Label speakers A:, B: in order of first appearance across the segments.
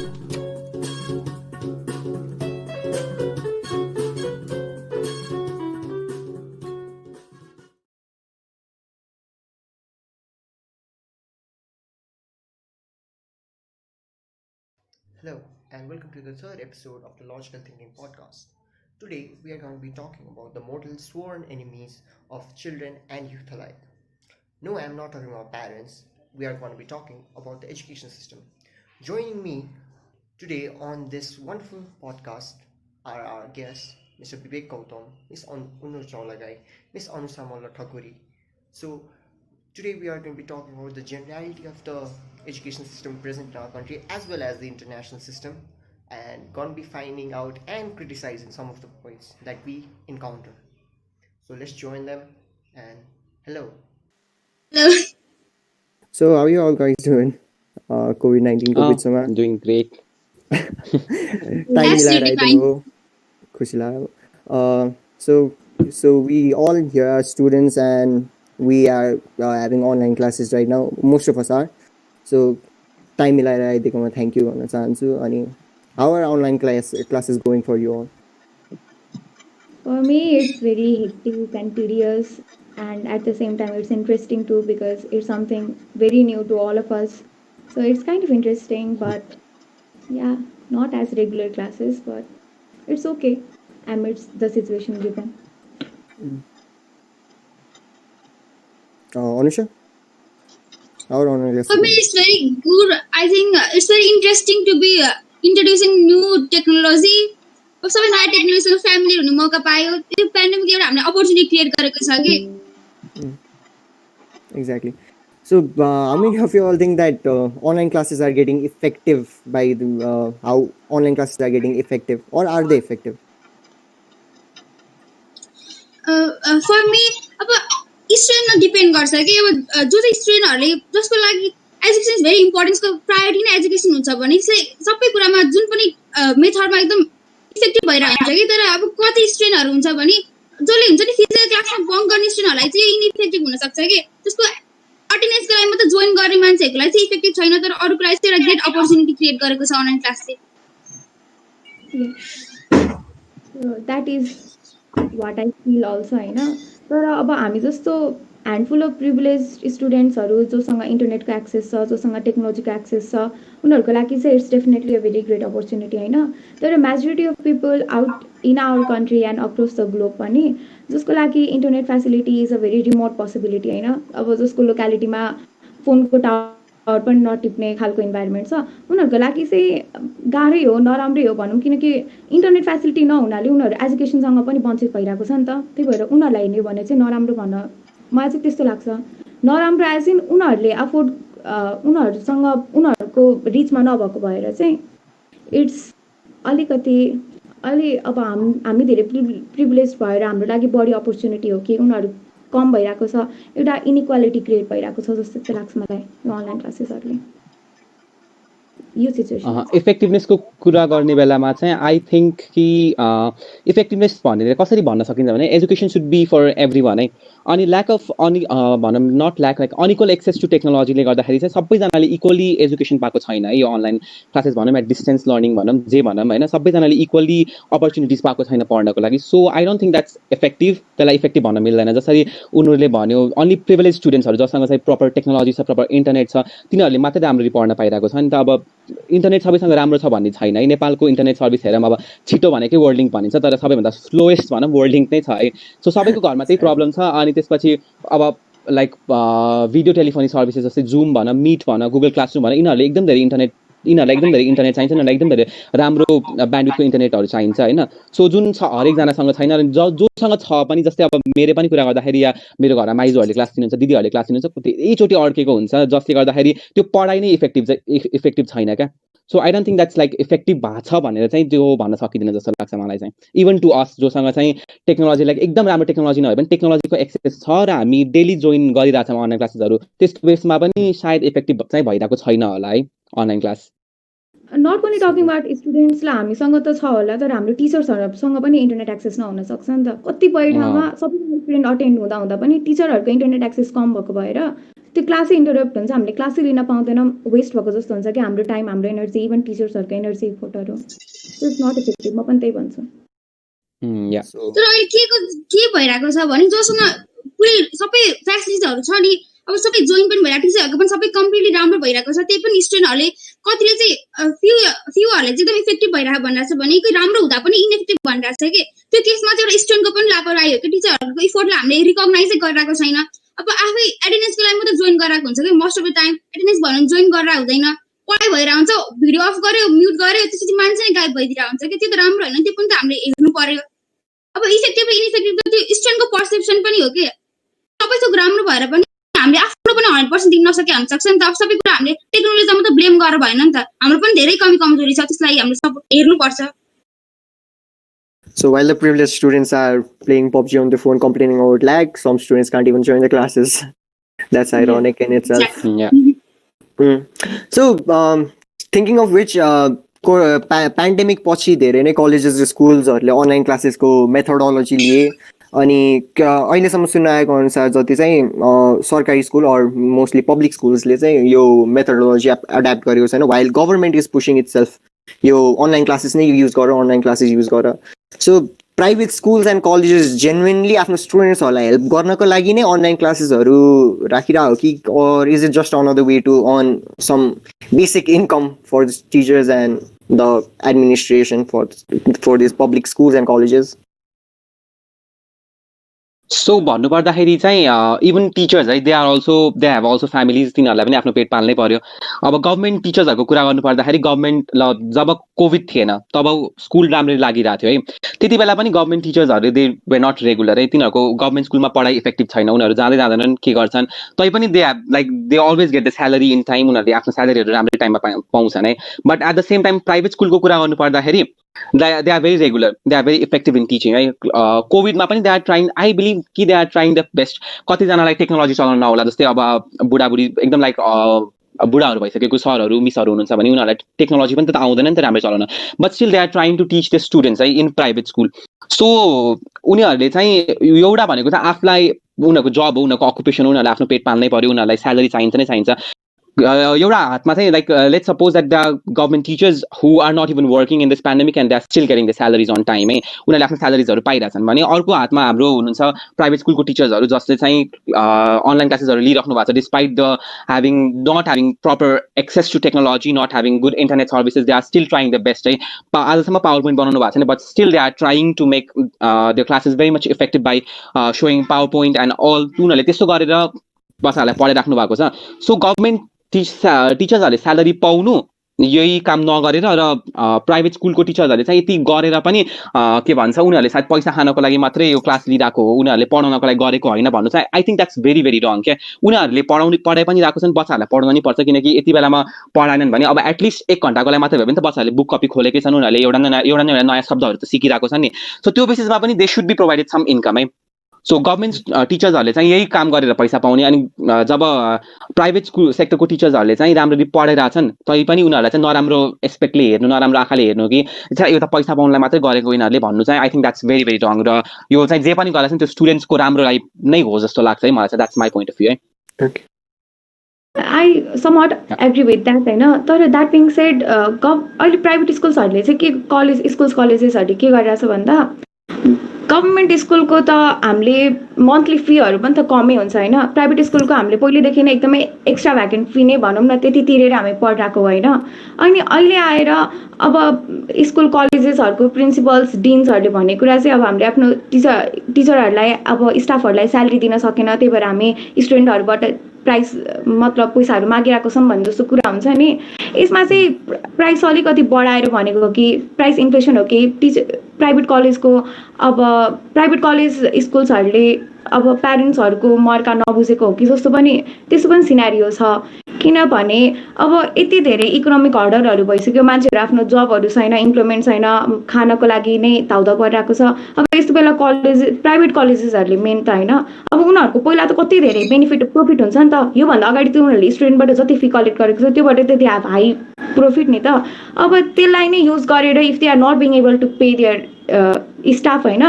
A: Hello, and welcome to the third episode of the Logical Thinking Podcast. Today, we are going to be talking about the mortal sworn enemies of children and youth alike. No, I'm not talking about parents. We are going to be talking about the education system. Joining me today on this wonderful podcast are our guests, Mr. Vivek Gautam, Ms. Unu Chaulagai, Ms. Anusamala Thakuri. So, today we are going to be talking about the generality of the education system present in our country as well as the international system, and going to be finding out and criticizing some of the points that we encounter. So let's join them, and hello.
B: Hello.
C: So how are you all guys doing? COVID-19 को
D: Oh,
C: बिचमा
D: doing great.
C: Time मिलाएर
B: Absolutely
C: आइदिनु
B: fine.
C: हो खुसी लाग्यो so we all here are students and we are having online classes right now. Most of us are. So time मिलाएर आइदिएकोमा thank you भन्न चाहन्छु. अनि how are online classes going for you all?
E: For me, it's very hectic and tedious, and at the same time, it's interesting too because it's something very new to all of us. So it's kind of interesting, but yeah, not as regular classes, but it's okay amidst the situation given.
C: Anusha, how are online classes
B: For me,
C: going?
B: it's very good. I think it's very interesting to be introducing new technology. अब सबै नयाँ टेक्नोलोजीसँग family हुने मौका पायो. त्यो pandemic एउटा हामीले opportunity create गरेको छ कि.
C: Exactly. So, how many of you all think that online classes are getting effective by how online classes are getting effective, or are they effective?
B: For me, अब स्टुडेन्टमा डिपेन्ड गर्छ कि अब जो चाहिँ स्टुडेन्टहरूले जसको लागि एजुकेसन इज भेरी इम्पोर्टेन्ट, उसको प्रायोरिटी नै एजुकेसन हुन्छ भने चाहिँ सबै कुरामा जुन पनि मेथडमा एकदम इफेक्टिभ भइरहेको हुन्छ कि. तर अब कति स्टुडेन्टहरू हुन्छ भने जसले हुन्छ नि फिजिकल क्लासमा बङ्क गर्ने स्टुडेन्टहरूलाई चाहिँ इनइफेक्टिभ हुनसक्छ कि. त्यसको अटेन्डेन्सको लागि मात्रै जोइन गर्ने मान्छेहरूको लागि चाहिँ इफेक्टिभ छैन, तर अरूको लागि चाहिँ एउटा ग्रेट अपर्च्युनिटी क्रिएट गरेको छ अनलाइन क्लास चाहिँ.
E: So that is what I feel also होइन. तर अब हामी जस्तो ह्यान्डफुल अफ प्रिभिलेज स्टुडेन्ट्सहरू जोसँग इन्टरनेटको एक्सेस छ, जोसँग टेक्नोलोजीको एक्सेस छ, उनीहरूको लागि चाहिँ it's definitely a very great opportunity होइन. तर majority of people out in our country and across the globe पनि जसको लागि internet facility is a very remote possibility होइन. अब जसको लोकालिटीमा फोनको टावर पनि नटिप्ने खालको इन्भाइरोमेन्ट छ, उनीहरूको लागि चाहिँ गाह्रै हो, नराम्रै हो भनौँ, किनकि इन्टरनेट फेसिलिटी नहुनाले उनीहरू एजुकेसनसँग पनि वञ्चित भइरहेको छ नि त. त्यही भएर उनीहरूलाई हेर्ने भने चाहिँ नराम्रो भन्न मलाई चाहिँ त्यस्तो लाग्छ. नराम्रो एज इन उनीहरूले अफोर्ड उनीहरूसँग उनीहरूको रिचमा नभएको भएर चाहिँ इट्स अलिकति अब हामी धेरै प्रिभिलेज भएर हाम्रो लागि बढी अपर्च्युनिटी हो कि उनीहरू कम भइरहेको छ, एउटा इनइक्वालिटी क्रिएट भइरहेको छ जस्तो चाहिँ लाग्छ मलाई यो अनलाइन क्लासेसहरूले यो सिचुएसन.
D: इफेक्टिभनेसको कुरा गर्ने बेलामा चाहिँ आई थिङ्क कि इफेक्टिभनेस भनेर कसरी भन्न सकिन्छ भने education should be for everyone है. अनि ल्याक अफ भनौँ not lack like unequal access to टेक्नोलोजीले गर्दाखेरि चाहिँ सबैजनाले इक्वली एजुकेसन पाएको छैन है. यो अनलाइन क्लासेस भनौँ या डिस्टेन्स लर्निङ भनौँ जे भनौँ होइन, सबैजनाले इक्वली अपर्च्युनिटिज पाएको छैन पढ्नको लागि. So I don't think that's effective. त्यसलाई इफेक्टिभ भन्न मिल्दैन. जसरी उनीहरूले भन्यो अन्ली प्रिभिलेज स्टुडेन्ट्सहरू जससँग चाहिँ प्रपर टेक्नोलोजी छ, प्रपर इन्टरनेट छ, तिनीहरूले मात्रै राम्ररी पढ्न पाइरहेको छ नि त. अब इन्टरनेट सबैसँग राम्रो छ भन्ने छैन है. नेपालको इन्टरनेट सर्भिस हेरौँ, अब छिटो भनेकै वर्ल्ड लिङ्क भनिन्छ, तर सबैभन्दा स्लोएस्ट भनौँ वर्ल्ड लिङ्क नै छ है. सो सबैको घरमा त्यही प्रब्लम छ. अनि त्यसपछि अब लाइक भिडियो टेलिफोनी सर्भिसेस जस्तै जुम भनौँ, मिट भनौँ, गुगल क्लासरुम भनौँ, यिनीहरूलाई एकदम धेरै इन्टरनेट इन्टरनेट चाहिन्छ, यिनीहरूलाई एकदम धेरै राम्रो ब्यान्डविथको इन्टरनेटहरू चाहिन्छ होइन. सो जुन छ हरेकजनासँग छैन. जोसँग छ पनि, जस्तै अब मेरो पनि कुरा गर्दाखेरि या मेरो घरमा माइजूहरूले क्लास दिनुहुन्छ, दिदीहरूले क्लास दिनुहुन्छ, धेरैचोटि अड्केको हुन्छ, जसले गर्दाखेरि त्यो पढाइ नै इफेक्टिभ छैन क्या. So I don't think that's like effective भएको छ भनेर चाहिँ त्यो भन्न सकिँदैन जस्तो लाग्छ मलाई चाहिँ. इभन टु अस जोसँग चाहिँ टेक्नोलोजी लाइक एकदम राम्रो टेक्नोलोजी नभए पनि टेक्नोलोजीको एक्सेस छ र हामी डेली जोइन गरिरहेछौँ अनलाइन क्लासेसहरू, त्यसको बेसमा पनि सायद इफेक्टिभ चाहिँ भइरहेको छैन होला है online class.
E: Not only talking about स्टुडेन्ट्सलाई, हामीसँग त छ होला, तर हाम्रो टिचर्सहरूसँग पनि इन्टरनेट एक्सेस नहुन सक्छ नि त. कतिपय ठाउँमा सबैजना स्टुडेन्ट अटेन्ड हुँदा पनि टिचरहरूको इन्टरनेट एक्सेस कम भएको भएर त्यो क्लासै इन्टरप्ट हुन्छ, हामीले क्लासै लिन पाउँदैनौँ, वेस्ट भएको जस्तो हुन्छ कि हाम्रो टाइम, हाम्रो एनर्जी, इभन टिचर्सहरूको एनर्जी, इफोर्टहरू। इट्स नट इफेक्टिभ, म पनि त्यही भन्छु।
D: या
C: So,
B: तर अहिले के भइरहेको छ भने जोसँग पुरै सबै फेसिलिटिजहरू छ नि, अब सबै जोइन पनि भइरहेको, टिचरहरूको पनि सबै कम्प्लिटली राम्रो भइरहेको छ, त्यही पनि स्टुडेन्टहरूले कतिले चाहिँ फ्युहरूले चाहिँ एकदम इफेक्टिभ भइरहेको भनिरहेको छ भने कोही राम्रो हुँदा पनि इनइफेक्टिभ भनिरहेको छ कि त्यो केसमा चाहिँ एउटा स्टुडेन्टको पनि लापरवाही हो कि टिचरहरूको इफोर्टलाई हामीले रिकगनाइजै गरिरहेको छैन। अब आफै एटेन्डेन्सको लागि मात्रै जोइन गराएको हुन्छ कि most of the time attendance भन्नु जोइन गरेर हुँदैन, पढाइ भइरहेको हुन्छ, भिडियो अफ गर्यो, म्युट गर्यो, त्यसपछि मान्छे नै गायब भइदिरहेको हुन्छ कि त्यो त राम्रो होइन, त्यो पनि त हामीले हेर्नु पर्यो। अब इफेक्टिभ र इनइफेक्टिभ त त्यो स्टुडेन्टको पर्सेप्सन पनि हो कि सबै थोक राम्रो भएर पनि हामीले आफ्नो पनि 100% दिन नसके हुन सक्छ नि त। अब सबै कुरा हामीले टेक्नोलोजीमा मात्रै ब्लेम गरेर भएन नि त, हाम्रो पनि धेरै कमजोरी छ, त्यसलाई हामीले सब हेर्नुपर्छ।
C: so while the privileged students are playing PUBG on their phone, complaining about lag, some students can't even join the classes. That's ironic in itself.
B: Exactly.
D: Yeah
C: So, thinking of which, pandemic पछि धेरै नै colleges र स्कुल्सहरूले online क्लासेसको methodology लिए अनि अहिलेसम्म सुन्न आएको अनुसार जति चाहिँ सरकारी स्कुल अर मोस्टली पब्लिक स्कुल्सले चाहिँ यो मेथोडोलोजी एडाप्ट गरेको छैन, while government is pushing it self यो अनलाइन क्लासेस नै युज गर, अनलाइन क्लासेस युज गर। So private schools and colleges genuinely आफ्नो स्टुडेन्ट्सहरूलाई हेल्प गर्नको लागि नै अनलाइन क्लासेसहरू राखिरहेको हो कि, or is it just another way to earn some basic income for the teachers and the administration for these public schools and colleges?
D: So भन्नुपर्दाखेरि चाहिँ इभन टिचर्स है, दे हेभ अल्सो फ्यामिलीज, तिनीहरूलाई पनि आफ्नो पेट पाल्नै पर्यो। अब गभर्मेन्ट टिचर्सहरूको कुरा गर्नुपर्दाखेरि गभर्मेन्ट जब कोभिड थिएन तब स्कुल राम्ररी लागिरहेको थियो है, त्यति बेला पनि गभर्मेन्ट टिचर्सहरू दे वे नट रेगुलर है, तिनीहरूको गभर्मेन्ट स्कुलमा पढाइ इफेक्टिभ छैन, उनीहरू जाँदै जाँदैनन्, के गर्छन् तैपनि they have like they always get the salary in time, उनीहरूले आफ्नो स्यालेरीहरू राम्ररी टाइममा पाउँछन् है। But at the same time private स्कुलको कुरा गर्नुपर्दाखेरि they are very regular, they are very effective in teaching है। कोभिडमा पनि they are trying, I believe कि they are trying the best. कतिजनालाई टेक्नोलोजी चलाउन नहोला, जस्तै अब बुढाबुढी एकदम लाइक बुढाहरू भइसकेको सरहरू मिसहरू हुनुहुन्छ भने उनीहरूलाई टेक्नोलोजी पनि त आउँदैन नि त राम्ररी चलाउन, but still they are trying to teach the students है इन प्राइभेट स्कुल। सो उनीहरूले चाहिँ एउटा भनेको चाहिँ आफूलाई, उनीहरूको जब हो, उनीहरूको अकुपेसन हो, उनीहरूले आफ्नो पेट पाल्नै पर्यो, उनीहरूलाई स्यालेरी चाहिन्छ नै चाहिन्छ। एउटा हातमा चाहिँ like let's suppose that the government teachers who are not even working in this pandemic and they are still getting the salaries on time है, उनीहरूले आफ्नो स्यालेरिजहरू पाइरहेछन् भने अर्को हातमा हाम्रो हुनुहुन्छ प्राइभेट स्कुलको टिचर्सहरू जसले चाहिँ अनलाइन क्लासेसहरू लिइराख्नु भएको छ, despite the not having proper access to technology, not having good internet services, they are still trying the best है। आजसम्म पावर पोइन्ट बनाउनु भएको छैन, but still they are trying to make the classes very much effective by showing power point and all, उनीहरूले त्यस्तो गरेर बच्चाहरूलाई पढाइराख्नु भएको छ। सो गभर्मेन्ट टिचर्सहरूले स्यालेरी पाउनु यही काम नगरेर र प्राइभेट स्कुलको टिचर्सहरूले चाहिँ यति गरेर पनि के भन्छ, उनीहरूले सायद पैसा खानको लागि मात्रै यो क्लास लिइरहेको हो, उनीहरूले पढाउनको लागि गरेको होइन भन्नु चाहिँ I think that's very very wrong क्या। उनीहरूले पढाइ पनि रहेको छन्, बच्चाहरूलाई पढाउन नि पर्छ, किनकि यति बेलामा पढाएनन् भने अब एटलिस्ट 1 घन्टाको लागि मात्रै भयो भने त बच्चाहरूले बुक कपी खोलेकै छन्, उनीहरूले एउटा न नयाँ शब्दहरू त सिकिरहेको छन् नि। सो त्यो बेसिसमा पनि they should be provided some income है। सो गभर्मेन्ट टिचर्सहरूले चाहिँ यही काम गरेर पैसा पाउने, अनि जब प्राइभेट स्कुल सेक्टरको टिचर्सहरूले चाहिँ राम्ररी पढाइरहेछन् तै पनि उनीहरूलाई चाहिँ नराम्रो एस्पेक्टले हेर्नु, नराम्रो आँखाले हेर्नु कि यो त पैसा पाउनलाई मात्रै गरेको यिनीहरूले भन्नु चाहिँ I think that's very very wrong. र यो चाहिँ जे पनि गरेछ नि त्यो स्टुडेन्ट्सको राम्रोलाई नै हो जस्तो लाग्छ है मलाई चाहिँ, that's my point of view है।
E: I somewhat agree with that होइन, तर द्याट बिङ सेड अहिले प्राइभेट स्कुल्सहरूले चाहिँ के कलेजेसहरूले के गरिरहेछ भन्दा गभर्मेन्ट स्कुलको त हामीले मन्थली फीहरू पनि त कमै हुन्छ होइन, प्राइभेट स्कुलको हामीले पहिलेदेखि नै एकदमै एक्स्ट्रा भ्याकेन्ट फी नै भनौँ न, त्यति तिरेर हामी पढिरहेको होइन। अनि अहिले आएर अब स्कुल कलेजेसहरूको प्रिन्सिपल्स डिन्सहरूले भन्ने कुरा चाहिँ अब हामीले आफ्नो टिचरहरूलाई अब स्टाफहरूलाई स्यालेरी दिन सकेन, त्यही भएर हामी स्टुडेन्टहरूबाट प्राइस मतलब पैसाहरू मागिरहेको छौँ भन्ने जस्तो कुरा हुन्छ नि। यसमा चाहिँ प्राइस अलिकति बढाएर भनेको हो कि प्राइस इन्फ्लेसन हो कि प्राइभेट कलेजको अब प्राइभेट कलेज स्कुल्सहरूले अब प्यारेन्ट्सहरूको मर्का नबुझेको हो कि जस्तो पनि त्यस्तो पनि सिनारियो छ, किनभने अब यति धेरै इकोनोमिक हर्डरहरू भइसक्यो, मान्छेहरू आफ्नो जबहरू छैन, इम्प्लोइमेन्ट छैन, खानको लागि नै धाउधा परिरहेको छ। अब यस्तो बेला प्राइभेट कलेजेसहरूले मेन त होइन, अब उनीहरूको पहिला त कति धेरै प्रफिट हुन्छ नि त, योभन्दा अगाडि त उनीहरूले स्टुडेन्टबाट जति फी कलेक्ट गरेको छ त्योबाट त दे हेभ हाई प्रफिट नि त। अब त्यसलाई नै युज गरेर if they are not being able to pay their staff होइन,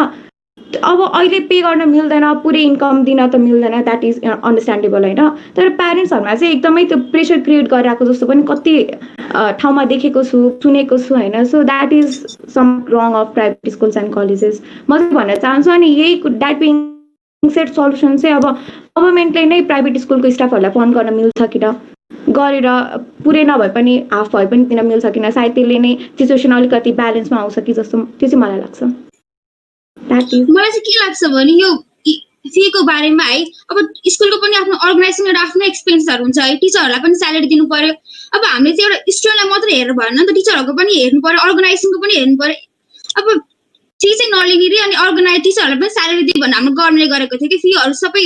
E: अब अहिले पे गर्न मिल्दैन, पुरै इन्कम दिन त मिल्दैन, द्याट इज अन्डरस्ट्यान्डेबल होइन। तर प्यारेन्ट्सहरूमा चाहिँ एकदमै त्यो प्रेसर क्रिएट गरिरहेको जस्तो पनि कति ठाउँमा देखेको छु, सुनेको छु होइन। So that is some wrong of private schools and colleges म चाहिँ भन्न चाहन्छु। अनि यही द्याट बिङ सेट सल्युसन चाहिँ अब गभर्मेन्टले नै प्राइभेट स्कुलको स्टाफहरूलाई फन्ड गर्न मिल्छ कि त, गरेर पुरै नभए पनि हाफ भए पनि दिन मिल्छ किन, सायद त्यसले नै सिचुएसन अलिकति ब्यालेन्समा आउँछ कि जस्तो त्यो चाहिँ मलाई लाग्छ। द्याट इज
B: मलाई चाहिँ के लाग्छ भने यो फीको बारेमा है, अब स्कुलको पनि आफ्नो अर्गनाइजेसन एउटा आफ्नो एक्सपेन्सहरू हुन्छ है, टिचरहरूलाई पनि स्यालेरी दिनु पर्यो। अब हामीले चाहिँ एउटा स्टुडेन्टलाई मात्रै हेरेर भएन नि त, टिचरहरूको पनि हेर्नु पर्यो, अर्गनाइजेसनको पनि हेर्नु पर्यो। अब फी चाहिँ नलिने रे अनि अर्गनाइज टिचरहरूलाई पनि स्यालेरी दियो भने हाम्रो गभर्मेन्टले गरेको थियो कि फीहरू सबै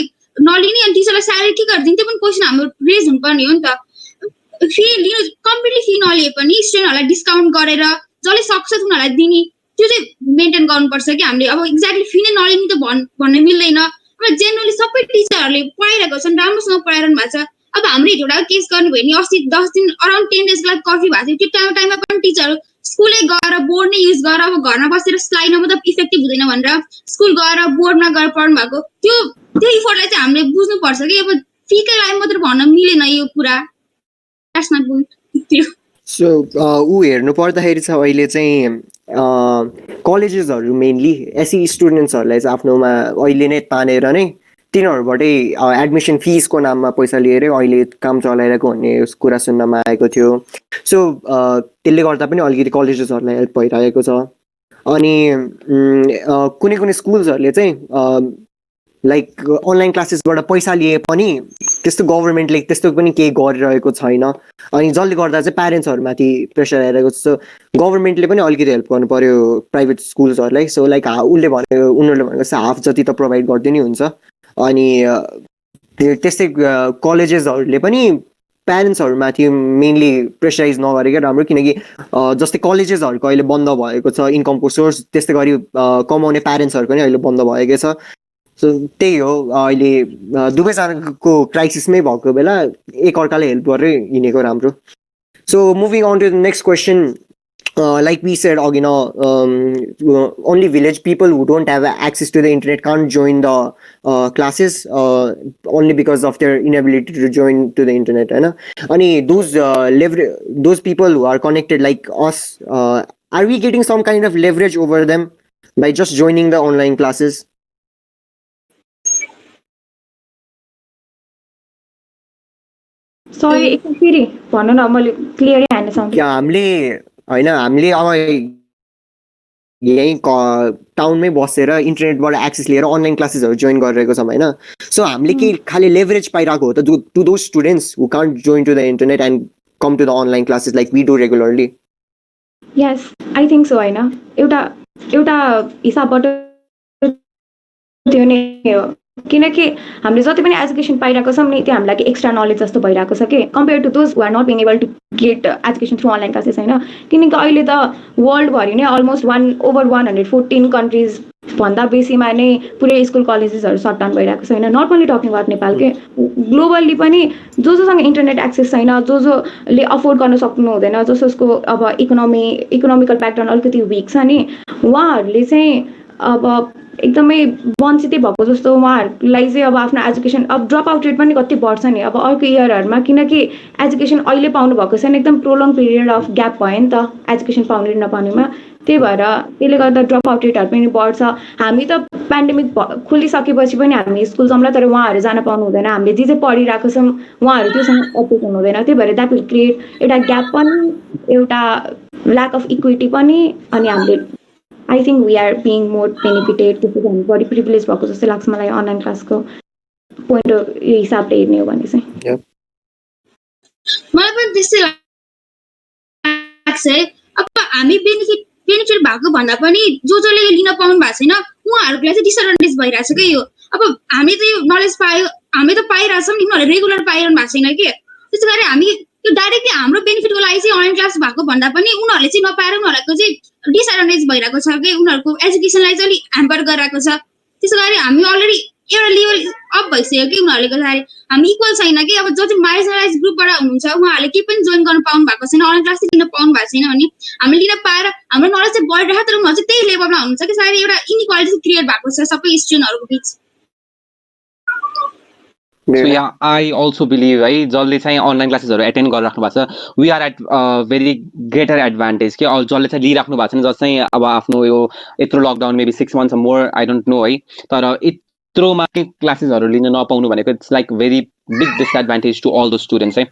B: नलिने अनि टिचरलाई स्यालेरी के गरिदिने, त्यो पनि क्वेसन हाम्रो रेज हुनुपर्ने हो नि त। फी लिनु कम्प्लिटली फी नलिए पनि स्टुडेन्टहरूलाई डिस्काउन्ट गरेर जसले सक्छ उनीहरूलाई दिने, त्यो चाहिँ मेन्टेन गर्नुपर्छ कि हामीले। अब एक्ज्याक्टली फी नै नलिने त भन्ने मिल्दैन। अब जेनरली सबै टिचरहरूले पढाइरहेको छन्, राम्रोसँग पढाइरहनु भएको छ। अब हाम्रो एउटा केस गर्नु भयो नि, अस्ति 10 दिन अराउन्ड 10 डेजको लागि कर्फ्यू भएको थियो, त्यो टाइममा पनि टिचरहरू स्कुलै गएर बोर्ड नै युज गरेर अब घरमा बसेर स्लाइडमा मतलब इफेक्टिभ हुँदैन भनेर स्कुल गएर बोर्डमा गएर पढ्नु भएको, त्यो इफोर्टलाई चाहिँ हामीले बुझ्नुपर्छ कि अब फीकै लागि मात्र भन्न मिलेन यो कुरा।
C: सो ऊ हेर्नु पर्दाखेरि चाहिँ अहिले चाहिँ कलेजेसहरू मेनली एससी स्टुडेन्ट्सहरूलाई चाहिँ आफ्नोमा अहिले नै तानेर नै तिनीहरूबाटै एडमिसन फिसको नाममा पैसा लिएर अहिले काम चलाइरहेको भन्ने कुरा सुन्नमा आएको थियो। सो त्यसले गर्दा पनि अलिकति कलेजेसहरूलाई हेल्प भइरहेको छ। अनि कुनै कुनै स्कुल्सहरूले चाहिँ लाइक अनलाइन क्लासेसबाट पैसा लिए पनि त्यस्तो गभर्मेन्टले त्यस्तो पनि केही गरिरहेको छैन। अनि जसले गर्दा चाहिँ प्यारेन्ट्सहरूमाथि प्रेसर आइरहेको छ। सो गभर्मेन्टले पनि अलिकति हेल्प गर्नु पर्यो प्राइभेट स्कुल्सहरूलाई। सो लाइक उनीहरूले भनेको चाहिँ हाफ जति त प्रोभाइड गरिदिनै हुन्छ। अनि त्यस्तै कलेजेसहरूले पनि प्यारेन्ट्सहरूमाथि मेनली प्रेसराइज नगरेको राम्रो, किनकि जस्तै कलेजेसहरूको अहिले बन्द भएको छ इन्कमको सोर्स, त्यस्तै गरी कमाउने प्यारेन्ट्सहरू पनि अहिले बन्द भएकै छ। सो त्यही हो, अहिले दुवैजनाको क्राइसिसमै भएको बेला एकअर्काले हेल्प गरेर हिँडेको राम्रो। So moving on to the next question, like we said again, only village people who don't have access to the internet can't join the classes only because of their inability to join to the internet, right? And those people who are connected like us, are we getting some kind of leverage over them by just joining the online classes?
E: Sorry एकछिन फेरि भन्नु न, मैले क्लियरै हान्न सक्छु।
C: हामीले अब यहीँ टाउनमै बसेर इन्टरनेटबाट एक्सेस लिएर अनलाइन क्लासेसहरू जोइन गरिरहेको छौँ होइन। सो हामीले के खालि लेभरेज पाइरहेको हो त to those students who can't join to the internet and come to the online classes like we do regularly?
E: Yes, I think so होइन। एउटा हिसाबबाट त्यो नै हो, किनकि हामीले जति पनि एजुकेसन पाइरहेको छौँ नि त्यो हामीलाई लागि एक्स्ट्रा नलेज जस्तो भइरहेको छ कि compare to those who are not being able to get education through online classes होइन। किनकि अहिले त वर्ल्डभरि नै अलमोस्ट ओभर 114 कन्ट्रिज भन्दा बेसीमा नै पुरै स्कुल कलेजेसहरू सटडाउन भइरहेको छ होइन। Not only talking about Nepal के, ग्लोबल्ली पनि जोसँग इन्टरनेट एक्सेस छैन, जसले अफोर्ड गर्न सक्नु हुँदैन, जसको अब इकोनोमिकल ब्याकग्राउन्ड अलिकति विक छ नि, उहाँहरूले चाहिँ अब एकदमै वञ्चितै भएको जस्तो, उहाँहरूलाई चाहिँ अब आफ्नो एजुकेसन अब ड्रप आउट रेट पनि कति बढ्छ नि अब अर्को इयरहरूमा, किनकि एजुकेसन अहिले पाउनु भएको छैन, एकदम प्रोलङ पिरियड अफ ग्याप भयो नि त एजुकेसन पाउने र नपाउनेमा। त्यही भएर त्यसले गर्दा ड्रप आउट रेटहरू पनि बढ्छ। हामी त पेन्डेमिक खोलिसकेपछि पनि हामी स्कुल जाउँला, तर उहाँहरू जान पाउनु हुँदैन। हामीले जे जे पढिरहेको छौँ उहाँहरू त्योसँग अपडेट हुनु हुँदैन। त्यही भएर द्याट विल क्रिएट एउटा ग्याप पनि, एउटा ल्याक अफ इक्विटी पनि। अनि हामीले I think we are being more benefited, त्यसपछि हामी बढी प्रिभिलेज भएको जस्तो लाग्छ मलाई अनलाइन क्लासको पोइन्ट हिसाबले हेर्ने हो भने चाहिँ।
B: मलाई पनि त्यस्तै लाग्छ है। अब हामी बेनिफिट भएको भन्दा पनि जसले लिन पाउनु भएको छैन उहाँहरूलाई चाहिँ डिसएडभान्टेज भइरहेछ कि यो। अब हामीले त यो नलेज पायो, हामी त पाइरहेछौँ नि, उनीहरूले रेगुलर पाइरहनु भएको छैन कि। त्यसै गरी हामी त्यो डाइरेक्टली हाम्रो बेनिफिटको लागि चाहिँ अनलाइन क्लास भएको भन्दा पनि उनीहरूले चाहिँ नपाएर उनीहरूको चाहिँ डिसएडभान्टेज भइरहेको छ कि, उनीहरूको एजुकेसनलाई चाहिँ अलिक ह्याम्पर गरिरहेको छ। त्यसै गरी हामी अलरेडी एउटा लेभल अप भइसक्यो कि उनीहरूले गर्दाखेरि हामी इक्वल छैन कि अब जो चाहिँ मार्जिनलाइज ग्रुपबाट हुनुहुन्छ उहाँहरूले केही पनि जोइन गर्नु पाउनु भएको छैन अनलाइन क्लास लिन पाउनु भएको छैन भने हामीले लिन पाएर हाम्रो नलेज चाहिँ बढिरहेको तर उनीहरू चाहिँ त्यही लेभलमा हुनुहुन्छ कि सायद एउटा इनइक्वालिटी क्रिएट भएको छ सबै स्टुडेन्टहरूको बिच
D: So yeah, I also believe है जसले चाहिँ अनलाइन क्लासेसहरू एटेन्ड गरिराख्नु भएको छ we are at very greater advantage कि जसले चाहिँ लिइराख्नु भएको छैन जस चाहिँ अब आफ्नो यो यत्रो lockdown maybe 6 months more I don't know है तर यत्रोमा क्लासेसहरू लिन नपाउनु भनेको it's like very big disadvantage to all the students है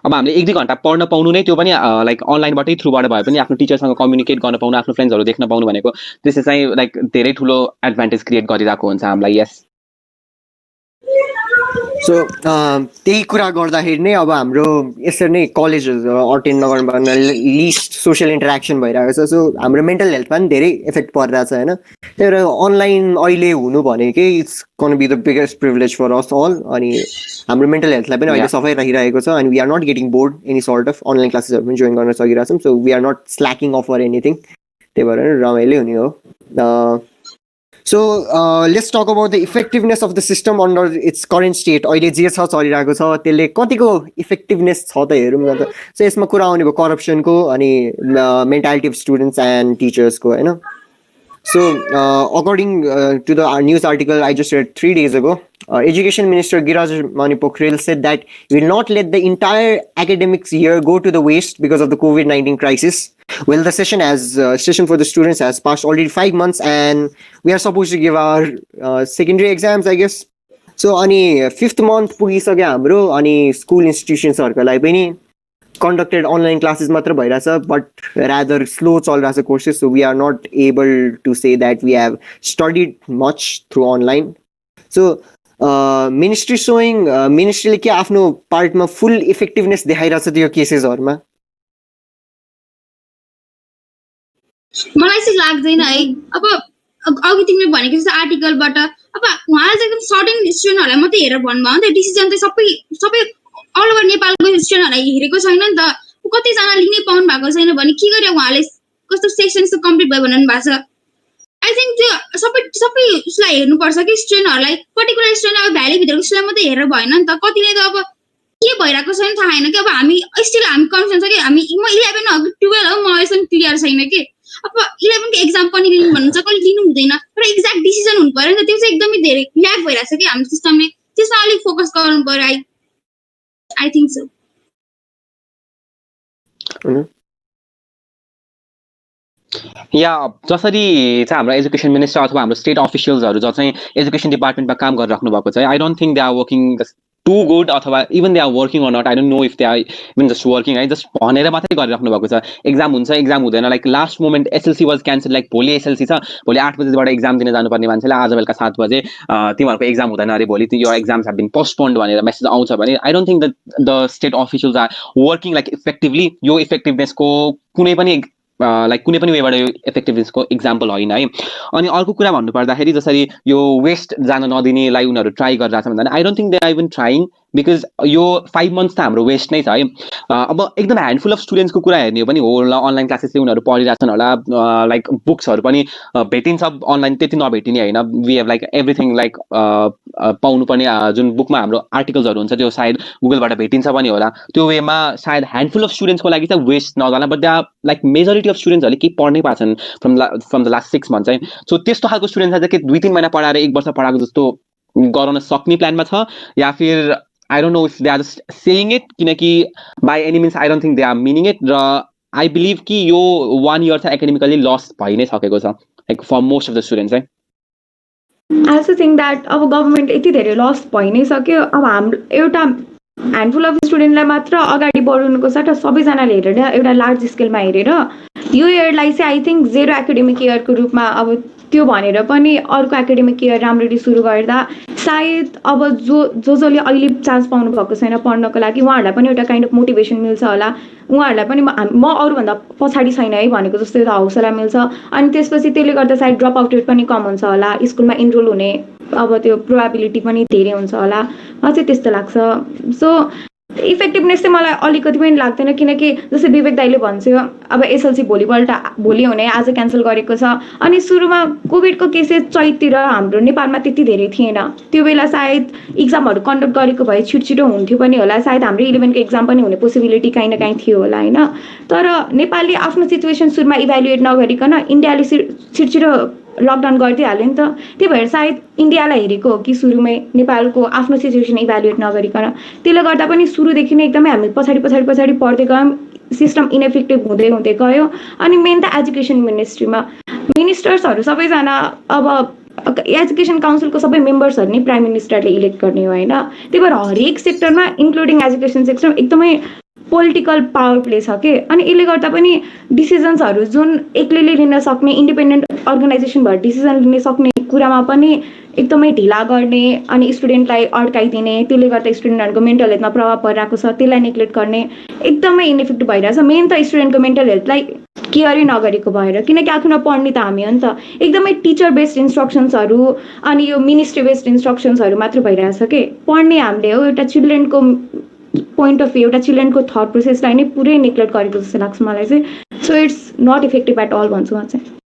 D: अब हामीले 1-2 घन्टा पढ्न पाउनु नै त्यो पनि लाइक अनलाइनबाटै थ्रुबाट भए पनि आफ्नो टिचरसँग कम्युनिकेट गर्न पाउनु आफ्नो फ्रेन्ड्सहरू देख्न पाउनु भनेको त्यसले चाहिँ लाइक धेरै ठुलो एडभान्टेज क्रिएट गरिरहेको हुन्छ हामीलाई यस
C: सो त्यही कुरा गर्दाखेरि नै अब हाम्रो यसरी नै कलेजहरू अटेन्ड नगर्नु लिस्ट सोसियल इन्टरेक्सन भइरहेको छ सो हाम्रो मेन्टल हेल्थमा पनि धेरै इफेक्ट परिरहेको छ होइन त्यही भएर अनलाइन अहिले हुनु भनेकै it's can be the biggest privilege for us all अनि हाम्रो मेन्टल हेल्थलाई पनि अहिले सफै रहिरहेको छ अनि we are not getting bored any sort of online क्लासेसहरू पनि जोइन गर्न सकिरहेको छौँ so we are not slacking off for anything त्यही भएर रमाइलो हुने हो So let's talk about the effectiveness of the system under its current state. अहिले जे छ चलिरहेको छ त्यसले कतिको इफेक्टिभनेस छ त हेरौँ न त सो यसमा कुरा आउने भयो करप्सनको अनि मेन्टालिटी अफ स्टुडेन्ट्स एन्ड टिचर्सको होइन So, according to the news article I just read 3 days ago, Education Minister Giraj Mani Pokhriyal said that he will not let the entire academic year go to the waste because of the COVID-19 crisis. Well, the session for the students has passed already 5 months, and we are supposed to give our secondary exams, I guess. So, ani 5th month पुगिसक्यो हाम्रो अनि school इन्स्टिट्युसन्सहरुको लागि पनि conducted online classes matra bhairasa but rather slow chalrasa courses so we are not able to say that we have studied much through online so ministry showing ministry le ke afno part ma full effectiveness dekhaiरहेछ त्यो केसेसहरुमा
B: मलाई चाहिँ लाग्दैन है अब अघि तिमीले भनेको जस्तो आर्टिकलबाट अब उहाँले चाहिँ एकदम सर्टेन स्टुडेन्टहरुलाई मात्रै हेरेर भन्नुभयो नि त डिसिजन चाहिँ सबै अल ओभर नेपालको स्टुडेन्टहरुलाई हेरेको छैन नि त कतिजना लिनै पाउनु भएको छैन भने के गरे उहाँले कस्तो सेक्सन्स कम्प्लिट भयो भन्नु भएको छ आई थिंक त्यो सबै उसलाई हेर्नुपर्छ कि स्टुडेन्टहरुलाई पर्टिकुलर स्टुडेन्ट अब भ्याली भित्रको स्टुडेन्ट मात्रै हेरेर भएन नि त कतिले त अब के भइरहेको छैन थाहा छैन कि अब हामी स्टिल हामी कन्फिडेन्स छ कि हामी म 11 हो 12 हो म अहिलेसम्म क्लियर छैन कि अब 11 को एक्जाम पनि लिनु भन्नुहुन्छ कहिले लिनु हुँदैन तर एक्ज्याक्ट डिसिजन हुनु पर्यो नि त त्यो चाहिँ एकदमै धेरै ल्याग भइरहेछ कि हाम्रो सिस्टमले त्यसमा अलिक फोकस गर्नु पर्यो I think so.
D: जसरी चाहिँ हाम्रो एजुकेसन मिनिस्टर अथवा हाम्रो स्टेट अफिसियल्सहरू जो चाहिँ एजुकेसन डिपार्टमेन्टमा काम गरिराख्नु भएको छ I don't think they are working too good अथवा even they are working or not I don't know if they are even just working है जस्ट भनेर मात्रै गरिराख्नु भएको छ एक्जाम हुन्छ एक्जाम हुँदैन like last moment SLC was cancel like भोलि एसएलसी छ भोलि 8 बजेबाट एक्जाम दिन जानुपर्ने मान्छेले आज बेलुका 7 बजे तिमीहरूको एक्जाम हुँदैन अरे भोलि यो एक्जाम्स हेभ बिन पोस्टपोन्ड भनेर मेसेज आउँछ भने I don't think the state officials are working like effectively यो इफेक्टिभनेसको कुनै पनि लाइक कुनै पनि वेबाट यो इफेक्टिभनेसको इक्जाम्पल होइन है अनि अर्को कुरा भन्नुपर्दाखेरि जसरी यो वेस्ट जान नदिनेलाई उनीहरू ट्राई गरिरहेछ भन्दा I don't think they are even trying because यो 5 months त हाम्रो वेस्ट नै छ है अब एकदम ह्यान्डफुल अफ स्टुडेन्ट्सको कुरा हेर्ने हो भने हो ल अनलाइन क्लासेसले उनीहरू पढिरहेछन् होला लाइक बुक्सहरू पनि भेटिन्छ अनलाइन त्यति नभेटिने होइन we have like everything like पाउनु पनि जुन बुकमा हाम्रो आर्टिकल्सहरू हुन्छ त्यो सायद गुगलबाट भेटिन्छ पनि होला त्यो वेमा सायद ह्यान्डफुल अफ स्टुडेन्ट्सको लागि चाहिँ वेस्ट नजाला but they are like majority of स्टुडेन्ट्सहरूले केही पढ्नै पाएको छन् फ्रम द लास्ट 6 months है सो त्यस्तो खालको स्टुडेन्ट्सलाई चाहिँ के 2-3 महिना पढाएर 1 वर्ष पढाएको जस्तो गराउन सक्ने प्लानमा छ या फिर I don't know if they are just saying it किनकि by any means I don't think they are meaning it र I believe कि यो 1 year चाहिँ academically loss भइ नै सकेको छ like for most of the students है
E: I also think that अब गभर्मेन्ट यति धेरै लस भइ नै सक्यो अब हाम्रो एउटा ह्यान्डफुल अफ स्टुडेन्टलाई मात्र अगाडि बढाउनुको सट्टा सबैजनाले हेरेर एउटा लार्ज स्केलमा हेरेर यो इयरलाई चाहिँ आई थिङ्क 0 एकाडेमिक इयरको रूपमा अब त्यो भनेर पनि अर्को एकाडेमिक इयर राम्ररी सुरु गर्दा सायद अब जसले अहिले चान्स पाउनु भएको छैन पढ्नको लागि उहाँहरूलाई पनि एउटा काइन्ड अफ मोटिभेसन मिल्छ होला उहाँहरूलाई पनि म अरूभन्दा पछाडि छैन है भनेको जस्तो एउटा हौसला मिल्छ अनि त्यसपछि त्यसले गर्दा सायद ड्रप आउट रेट पनि कम हुन्छ होला स्कुलमा इनरोल हुने अब त्यो प्रोबेबिलिटी पनि धेरै हुन्छ होला मलाई चाहिँ त्यस्तो लाग्छ सो इफेक्टिभनेस चाहिँ मलाई अलिकति पनि लाग्दैन, किनकि जस्तै विवेक दाइले भन्छ अब एसएलसी भोलि हुने आज क्यान्सल गरेको छ। अनि सुरुमा कोभिडको केसेस चैततिर हाम्रो नेपालमा त्यति धेरै थिएन, त्यो बेला सायद इक्जामहरू कन्डक्ट गरेको भए छिटो हुन्थ्यो पनि होला, सायद हाम्रो 11को एक्जाम पनि हुने पोसिबिलिटी काहीँ न काहीँ थियो होला होइन। तर नेपालले आफ्नो सिचुएसन सुरुमा इभ्यालुएट नगरिकन इन्डियाले छिटो लकडाउन गरिदिइहाल्यो नि त। त्यही भएर सायद इन्डियालाई हेरेको हो कि सुरुमै नेपालको आफ्नो सिचुएसन इभ्यालुएट नगरिकन। त्यसले गर्दा पनि सुरुदेखि नै एकदमै हामी पछाडि पढ्दै गयौँ, सिस्टम इनइफेक्टिभ हुँदै गयो। अनि मेन त एजुकेसन मिनिस्ट्रीमा मिनिस्टर्सहरू सबैजना अब एजुकेसन काउन्सिलको सबै मेम्बर्सहरू नै प्राइम मिनिस्टरले इलेक्ट गर्ने हो होइन। त्यही भएर हरेक सेक्टरमा इन्क्लुडिङ एजुकेसन सेक्टर एकदमै पोलिटिकल पावर प्ले छ के। अनि यसले गर्दा पनि डिसिजन्सहरू जुन एक्लैले लिन सक्ने इन्डिपेन्डेन्ट अर्गनाइजेसन भएर डिसिजन लिन सक्ने कुरामा पनि एकदमै ढिला गर्ने अनि स्टुडेन्टलाई अड्काइदिने, त्यसले गर्दा स्टुडेन्टहरूको मेन्टल हेल्थमा प्रभाव परिरहेको छ, त्यसलाई नेग्लेक्ट गर्ने, एकदमै इनइफेक्टिभ भइरहेछ। मेन त स्टुडेन्टको मेन्टल हेल्थलाई केयरै नगरेको भएर, किनकि आखिरमा पढ्ने त हामी हो नि त। एकदमै टिचर बेस्ड इन्स्ट्रक्सन्सहरू अनि यो मिनिस्ट्री बेस्ड इन्स्ट्रक्सन्सहरू मात्र भइरहेछ के। पढ्ने हामीले हो एउटा चिल्ड्रेनको पोइन्ट अफ भ्यू, एउटा चिल्ड्रेनको थट प्रोसेसलाई नै पुरै नेग्लेक्ट गरेको जस्तो लाग्छ मलाई चाहिँ। So it's not effective at all भन्छु म चाहिँ।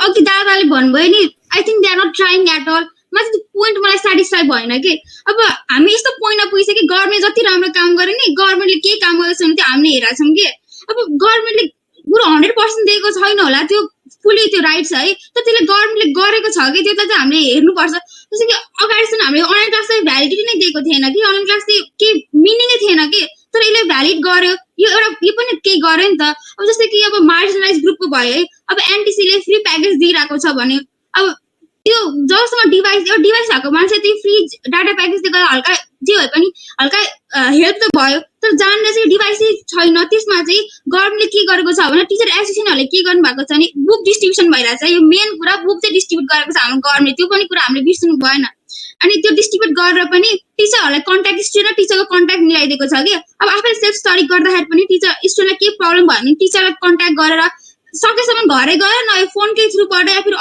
B: अघि दादाले भन्नुभयो नि, I think they are not trying at all. त्यो पोइन्ट मलाई सेटिस्फाई भएन कि। अब हामी यस्तो पोइन्टमा पुगिसक्यो कि गभर्मेन्ट जति राम्रो काम गर्यो नि, गभर्मेन्टले के काम गर्दैछ भने त्यो हामीले हेरेका छौँ कि। अब गभर्मेन्टले पुरो 100% दिएको छैन होला, त्यो फुल्ली त्यो राइट छ है, तर त्यसले गभर्मेन्टले गरेको छ कि त्यो चाहिँ हामीले हेर्नुपर्छ। जस्तो कि अगाडिसम्म हामीले अनलाइन क्लास चाहिँ भ्यालिडिटी नै दिएको थिएन कि, अनलाइन क्लास चाहिँ के मिनिङै थिएन कि, तर यसले भ्यालिड गर्यो। यो पनि केही गर्यो नि त। अब जस्तै कि अब मार्जिनलाइज ग्रुपको भयो है, अब एनटिसीले फ्री प्याकेज दिइरहेको छ भने अब त्यो जबसम्म डिभाइस भएको मान्छे त्यो फ्री डाटा प्याकेजले गर्दा हल्का जे भए पनि हल्का हेल्प त भयो, तर जहाँनिर चाहिँ डिभाइसै छैन त्यसमा चाहिँ गभर्मेन्टले के गरेको छ भने टिचर एसोसिएसनहरूले के गर्नु भएको छ भने बुक डिस्ट्रिब्युसन भइरहेको छ। यो मेन कुरा, बुक चाहिँ डिस्ट्रिब्युट गरेको छ हाम्रो गभर्मेन्टले, त्यो पनि कुरा हामीले बिर्सनु भएन। अनि त्यो डिस्ट्रिब्युट गरेर पनि टिचरहरूलाई कन्ट्याक्ट, स्टुडेन्ट र टिचरको कन्ट्याक्ट मिलाइदिएको छ कि। अब आफूले सेल्फ स्टडी गर्दाखेरि पनि टिचर स्टुडेन्टलाई के प्रब्लम भयो भने टिचरलाई कन्ट्याक्ट गरेर सकेसम्म घरै गएर न फोनकै थ्रुबाट या फेरि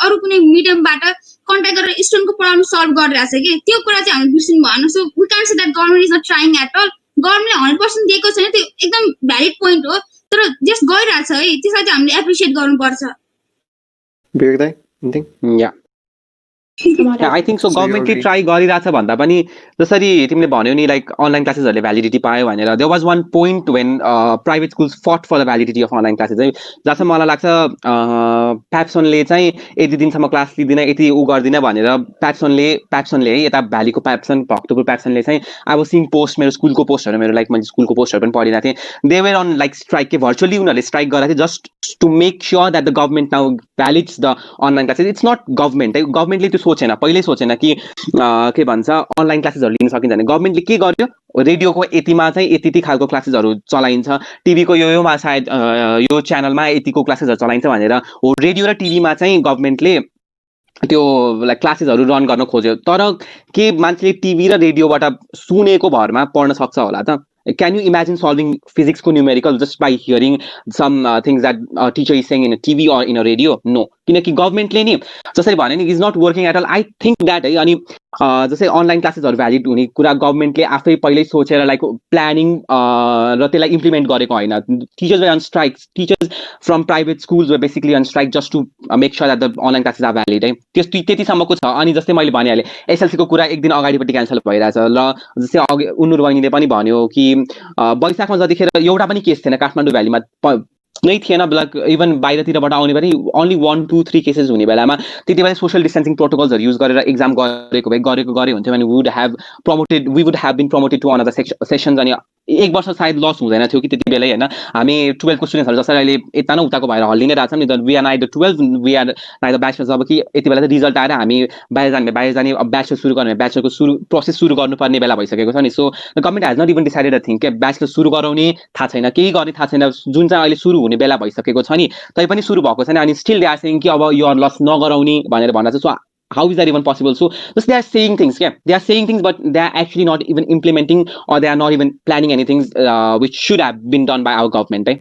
B: अरू कुनै मिडियमबाट कन्ट्याक्ट गरेर स्टुडेन्टको प्रब्लम सल्भ गरिरहेको छ कि। त्यो कुरा चाहिँ हामीले बिर्सिनु भएन। So we can say that government is not trying at all. गभर्मेन्टले 100% दिएको छैन, त्यो एकदम भ्यालिड पोइन्ट हो, तर जस्ट गइरहेको छ है, त्यसलाई चाहिँ हामीले एप्रिसिएट गर्नुपर्छ।
D: आई थिङ्क सो गभर्मेन्टले ट्राई गरिरहेछ भन्दा पनि जसरी तिमीले भन्यौ नि लाइक अनलाइन क्लासेसहरूले भ्यालिडिटी पायो भनेर, there was one point when private schools fought for the validity of online classes है, जहाँसम्म मलाई लाग्छ प्याप्सनले चाहिँ यति दिनसम्म क्लास लिँदैन, यति ऊ गर्दिनँ भनेर प्याप्सनले है, यता भ्यालीको प्याप्सन, भक्तपुर प्याप्सनले चाहिँ अब सिङ पोस्ट, मेरो स्कुलको पोस्टहरू, मेरो लाइक मैले स्कुलको पोस्टहरू पनि पढिरहेको थिएँ, they were on like strike के भर्चुअली उनीहरूले स्ट्राइक गरेको थियो just to make sure that the government now validates the online classes. It's not government है, गभर्मेन्टले त्यो सोचेन, पहिल्यै सोचेन कि के भन्छ अनलाइन क्लासेसहरू लिन सकिन्छ भने। गभर्मेन्टले के गर्यो, रेडियोको यतिमा चाहिँ यति खालको क्लासेसहरू चलाइन्छ, टिभीको योमा सायद यो च्यानलमा यतिको क्लासेसहरू चलाइन्छ भनेर हो रेडियो र टिभीमा चाहिँ गभर्मेन्टले त्यो लाइक क्लासेसहरू रन गर्न खोज्यो। तर के मान्छेले टिभी र रेडियोबाट सुनेको भरमा पढ्न सक्छ होला त? Can you imagine solving physics को numerical just by hearing some things that a teacher is saying in a TV or in a radio? No. किनकि गभर्मेन्टले नि जसरी भने नि is not working at all. I think that है। अनि जस्तै अनलाइन क्लासेसहरू भ्यालिड हुने कुरा गभर्मेन्टले आफै पहिल्यै सोचेर लाइक प्लानिङ र त्यसलाई इम्प्लिमेन्ट गरेको होइन। Teachers were on strike, teachers from private schools were basically on strike just to make sure that the online classes are valid है। त्यतिसम्मको छ। अनि जस्तै मैले भनिहालेँ एसएलसीको कुरा एक दिन अगाडिपट्टि क्यान्सल भइरहेछ र जस्तै अघि उन्नुर बहिनीले पनि भन्यो कि वैशाखमा जतिखेर एउटा पनि केस थिएन काठमाडौँ भ्यालीमा नै थिएन, लाइक इभन बाहिरतिरबाट आउने पनि ओन्ली 1, 2, 3 केसेस हुने बेलामा त्यति बेला सोसियल डिस्टेन्सिङ प्रोटोकल्सहरू युज गरेर एक्जाम गरे हुन्थ्यो भने we would have been promoted to another sessions. अनि 1 वर्ष सायद लस हुँदैन थियो कि त्यति बेलै होइन। हामी 12 को स्टुडेन्ट्सहरू जसरी अहिले यता न उताको भएर हल्लिनै रहेछौँ नि त। We are neither 12, we are neither bachelors. अब कि यति बेला चाहिँ रिजल्ट आएर हामी बाहिर जाने अब ब्याचलर सुरु गर्ने, ब्याचलरको प्रोसेस सुरु गर्नुपर्ने बेला भइसकेको छ नि। So the government has not even decided a thing के ब्याचलर सुरु गराउने थाहा छैन, केही गर्ने थाहा छैन, जुन चाहिँ अहिले सुरु हुने बेला भइसकेको छ नि, तै पनि सुरु भएको छैन। अनि स्टिल दे आर सेइङ कि अब यो लस नगराउने भनेर भन्न चाहिँ। So how is that even possible? So just they are saying things, they are saying things, but they are actually not even implementing, or they are not even planning anything which should have been done by our government.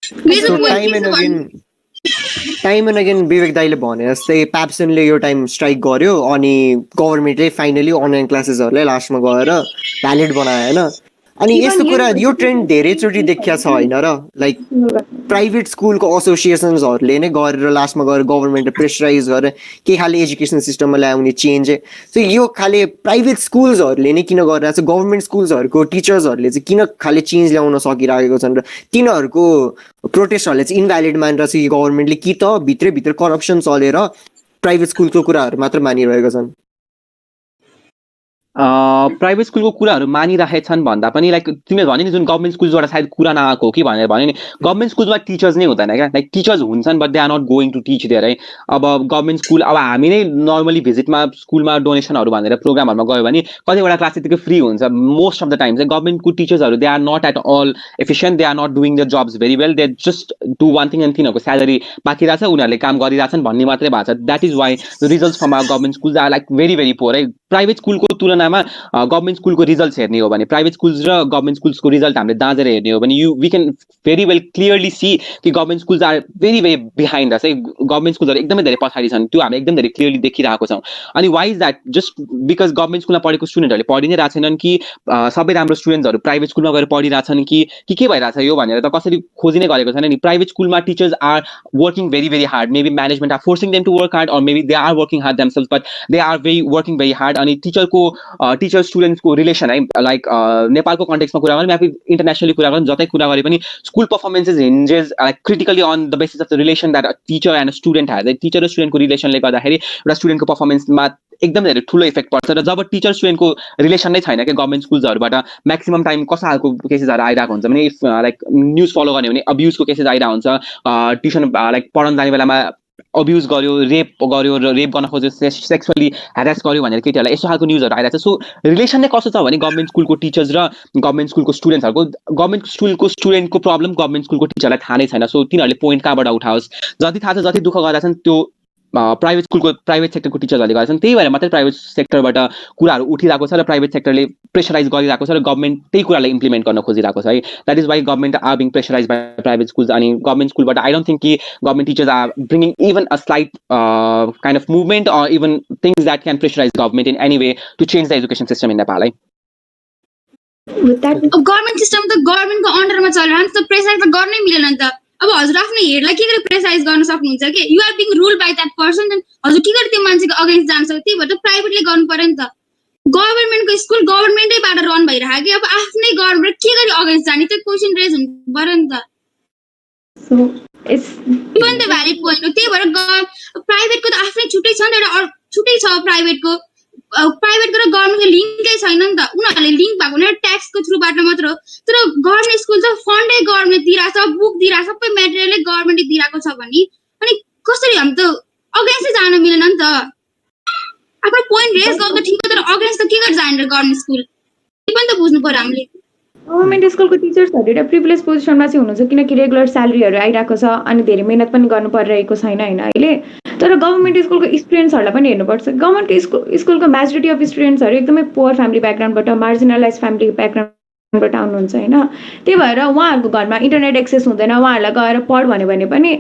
C: So time and again, time and again Vivek दाइले भने जस्तै प्याप्सनले यो time strike गर्यो अनि गभर्मेन्टले finally online क्लासेसहरूलाई लास्टमा गएर valid बनायो होइन अनि यस्तो कुरा यो ट्रेन्ड धेरैचोटि देखिया छ होइन र लाइक प्राइभेट स्कुलको एसोसिएसन्सहरूले नै गरेर लास्टमा गएर गभर्मेन्टले प्रेसराइज गरेर के खाले एजुकेसन सिस्टममा ल्याउने चेन्ज सो यो खाले प्राइभेट स्कुल्सहरूले नै किन गरिरहेको छ गभर्मेन्ट स्कुल्सहरूको टिचर्सहरूले चाहिँ किन खाले चेन्ज ल्याउन सकिरहेको छन् र तिनीहरूको प्रोटेस्टहरूले चाहिँ इनभ्यालिड मानिरहेको छ कि गभर्मेन्टले कि त भित्रभित्र करप्सन चलेर प्राइभेट स्कुलको कुराहरू मात्र मानिरहेका छन्
D: प्राइभेट स्कुलको कुराहरू मानिरहेछन् भन्दा पनि लाइक तिमीले भने नि जुन गभर्मेन्ट स्कुल्सबाट सायद कुरा नआएको कि भनेर भन्यो नि गभर्मेन्ट स्कुलमा टिचर्स नै हुँदैन क्या लाइक टिचर्स हुन्छन् but they are not going to teach their है अब गभर्मेन्ट स्कुल अब हामी नै नर्मली भिजिटमा स्कुलमा डोनेसनहरू भनेर प्रोग्रामहरूमा गयो भने कतिवटा क्लास त्यतिकै फ्री हुन्छ मोस्ट अफ द टाइम चाहिँ गभर्मेन्टको टिचर्सहरू they are not at all efficient they are not doing the jobs very well they just do one thing and तिनीहरूको स्यालेरी बाँकी रहेछ उनीहरूले काम गरिरहेछन् भन्ने मात्रै भएको छ that is why the results from our government schools are like very very poor है प्राइभेट स्कुलको तुलनामा गभर्मेन्ट स्कुलको रिजल्ट्स हेर्ने हो भने प्राइभेट स्कुल्स र गभर्मेन्ट स्कुल्सको रिजल्ट हामीले दाँजेर हेर्ने हो भने we can very well clearly see कि government schools are very very behind us है गभर्मेन्ट स्कुल्सहरू एकदमै धेरै पछाडि छन् त्यो हामीले एकदम धेरै क्लियरली देखिरहेको छौँ अनि why is that just because government स्कुलमा पढेको स्टुडेन्टहरूले पढि नै रहेको छैनन् कि सबै राम्रो स्टुडेन्ट्सहरू प्राइभेट स्कुलमा गएर पढिरहेछन् कि के भइरहेछ यो भनेर त कसरी खोजी नै गरेको छैन नि प्राइभेट स्कुलमा teachers are working very very hard maybe management are forcing them to work hard or maybe they are working hard themselves but they are working very hard अनि टिचर स्टुडेन्ट्सको रिलेसन है लाइक नेपालको कन्टेक्समा कुरा गरौँ या फिर internationally कुरा गरौँ जतै कुरा गरे पनि school performances hinges like critically on the basis of the relation that teacher and student has teacher र स्टुडेन्टको रिलेसनले गर्दाखेरि एउटा स्टुडेन्टको पर्फर्मेन्समा एकदम धेरै ठुलो इफेक्ट पर्छ र जब टिचर स्टुडेन्टको रिलेसन नै छैन क्या गभर्मेन्ट स्कुल्सहरूबाट म्याक्सिमम टाइम कस्तो खालको केसेसहरू आइरहेको हुन्छ भने इफ लाइक न्युज फलो गर्ने भने अब्युजको केसेस आइरहेको हुन्छ ट्युसन लाइक पढाउन जाने बेलामा अब्युज गर्यो रेप गर्यो र रेप गर्न खोज्यो सेक्सुअली ह्यारास गर्यो भनेर केटीहरूलाई यस्तो खालको न्युजहरू आइरहेको छ सो रिलेसन नै कस्तो छ भने गभर्मेन्ट स्कुलको टिचर्स र गभर्मेन्ट स्कुलको स्टुडेन्ट्सहरूको गभर्मेन्ट स्कुलको स्टुडेन्टको प्रब्लम गभर्मेन्ट स्कुलको टिचरलाई थाहा नै छैन सो तिनीहरूले पोइन्ट कहाँबाट उठाओस् जति थाहा छ जति दुःख गरेका छन् त्यो प्राइभेट सेक्टरको टिचरहरूले गरेका छन् त्यही भएर मात्रै प्राइभेट सेक्टरबाट कुराहरू उठिरहेको छ र प्राइभेट सेक्टरले प्रेसराइज गरिरहेको छ र गभर्मेन्ट त्यही कुरालाई इम्प्लिमेन्ट गर्न खोजिरहेको छ है that is why government are being pressurize by private schools अनि गभर्मेन्ट स्कुलबाट आई डोन्ट थिङ्क कि government teachers are bringing even a slight kind of movement or even things that can pressurize government in any way to change the education system in Nepal है
B: government system त गभर्मेन्टको अन्डरमा चलिरहन्छ त pressurise त गर्नै मिलेन नि त अब हजुर आफ्नो हेडलाई के गरेर प्रेसराइज गर्न सक्नुहुन्छ कि you are being ruled by that person हजुर के गरेर त्यो मान्छेको अगेन्स्ट जान्छ त्यही भएर प्राइभेटले गर्नु पर्यो नि त गभर्मेन्टको स्कुल गभर्मेन्टैबाट रन भइरहेको कि अब आफ्नै गभर्मेन्ट के गरी अगेन्स्ट जाने त्यो क्वेसन रेज हुनु पर्यो नि त पनि त भ्यालिड पोइन्ट हो त्यही भएर प्राइभेटको त आफ्नै छुट्टै छ नि त एउटा छुट्टै छ प्राइभेटको र गभर्मेन्टको लिङ्कै छैन नि त उनीहरूले लिङ्क भएको भने ट्याक्सको थ्रुबाट मात्र हो तर गभर्मेन्ट स्कुल त फन्डै गभर्मेन्ट दिइरहेको छ बुक दिइरहेको सबै मेटेरियलै गभर्मेन्टले दिइरहेको छ भने अनि कसरी हामी त अगेन्स्टै जान मिलेन नि त आफ्नो पोइन्ट रेज गर्दा ठिक हो तर अगेन्स्ट त के गरेर जाने गभर्मेन्ट स्कुल त्यो पनि त बुझ्नु पर्यो हामीले
E: गभर्मेन्ट स्कुलको टिचर्सहरू एउटा प्रिभिलेज पोजिसनमा चाहिँ हुनुहुन्छ किनकि रेगुलर स्यालेरीहरू आइरहेको छ अनि धेरै मिहिनेत पनि गर्नु परिरहेको छैन होइन अहिले तर गभर्मेन्ट स्कुलको स्टुडेन्ट्सहरूलाई पनि हेर्नुपर्छ गभर्मेन्ट स्कुलको मेजोरिटी अफ स्टुडेन्ट्सहरू एकदमै पुवर फ्यामिली ब्याकग्राउन्डबाट मार्जिनलाइज फ्यामिली ब्याकग्राउन्डबाट आउनुहुन्छ होइन त्यही भएर उहाँहरूको घरमा इन्टरनेट एक्सेस हुँदैन उहाँहरूलाई गएर पढ भन्यो भने पनि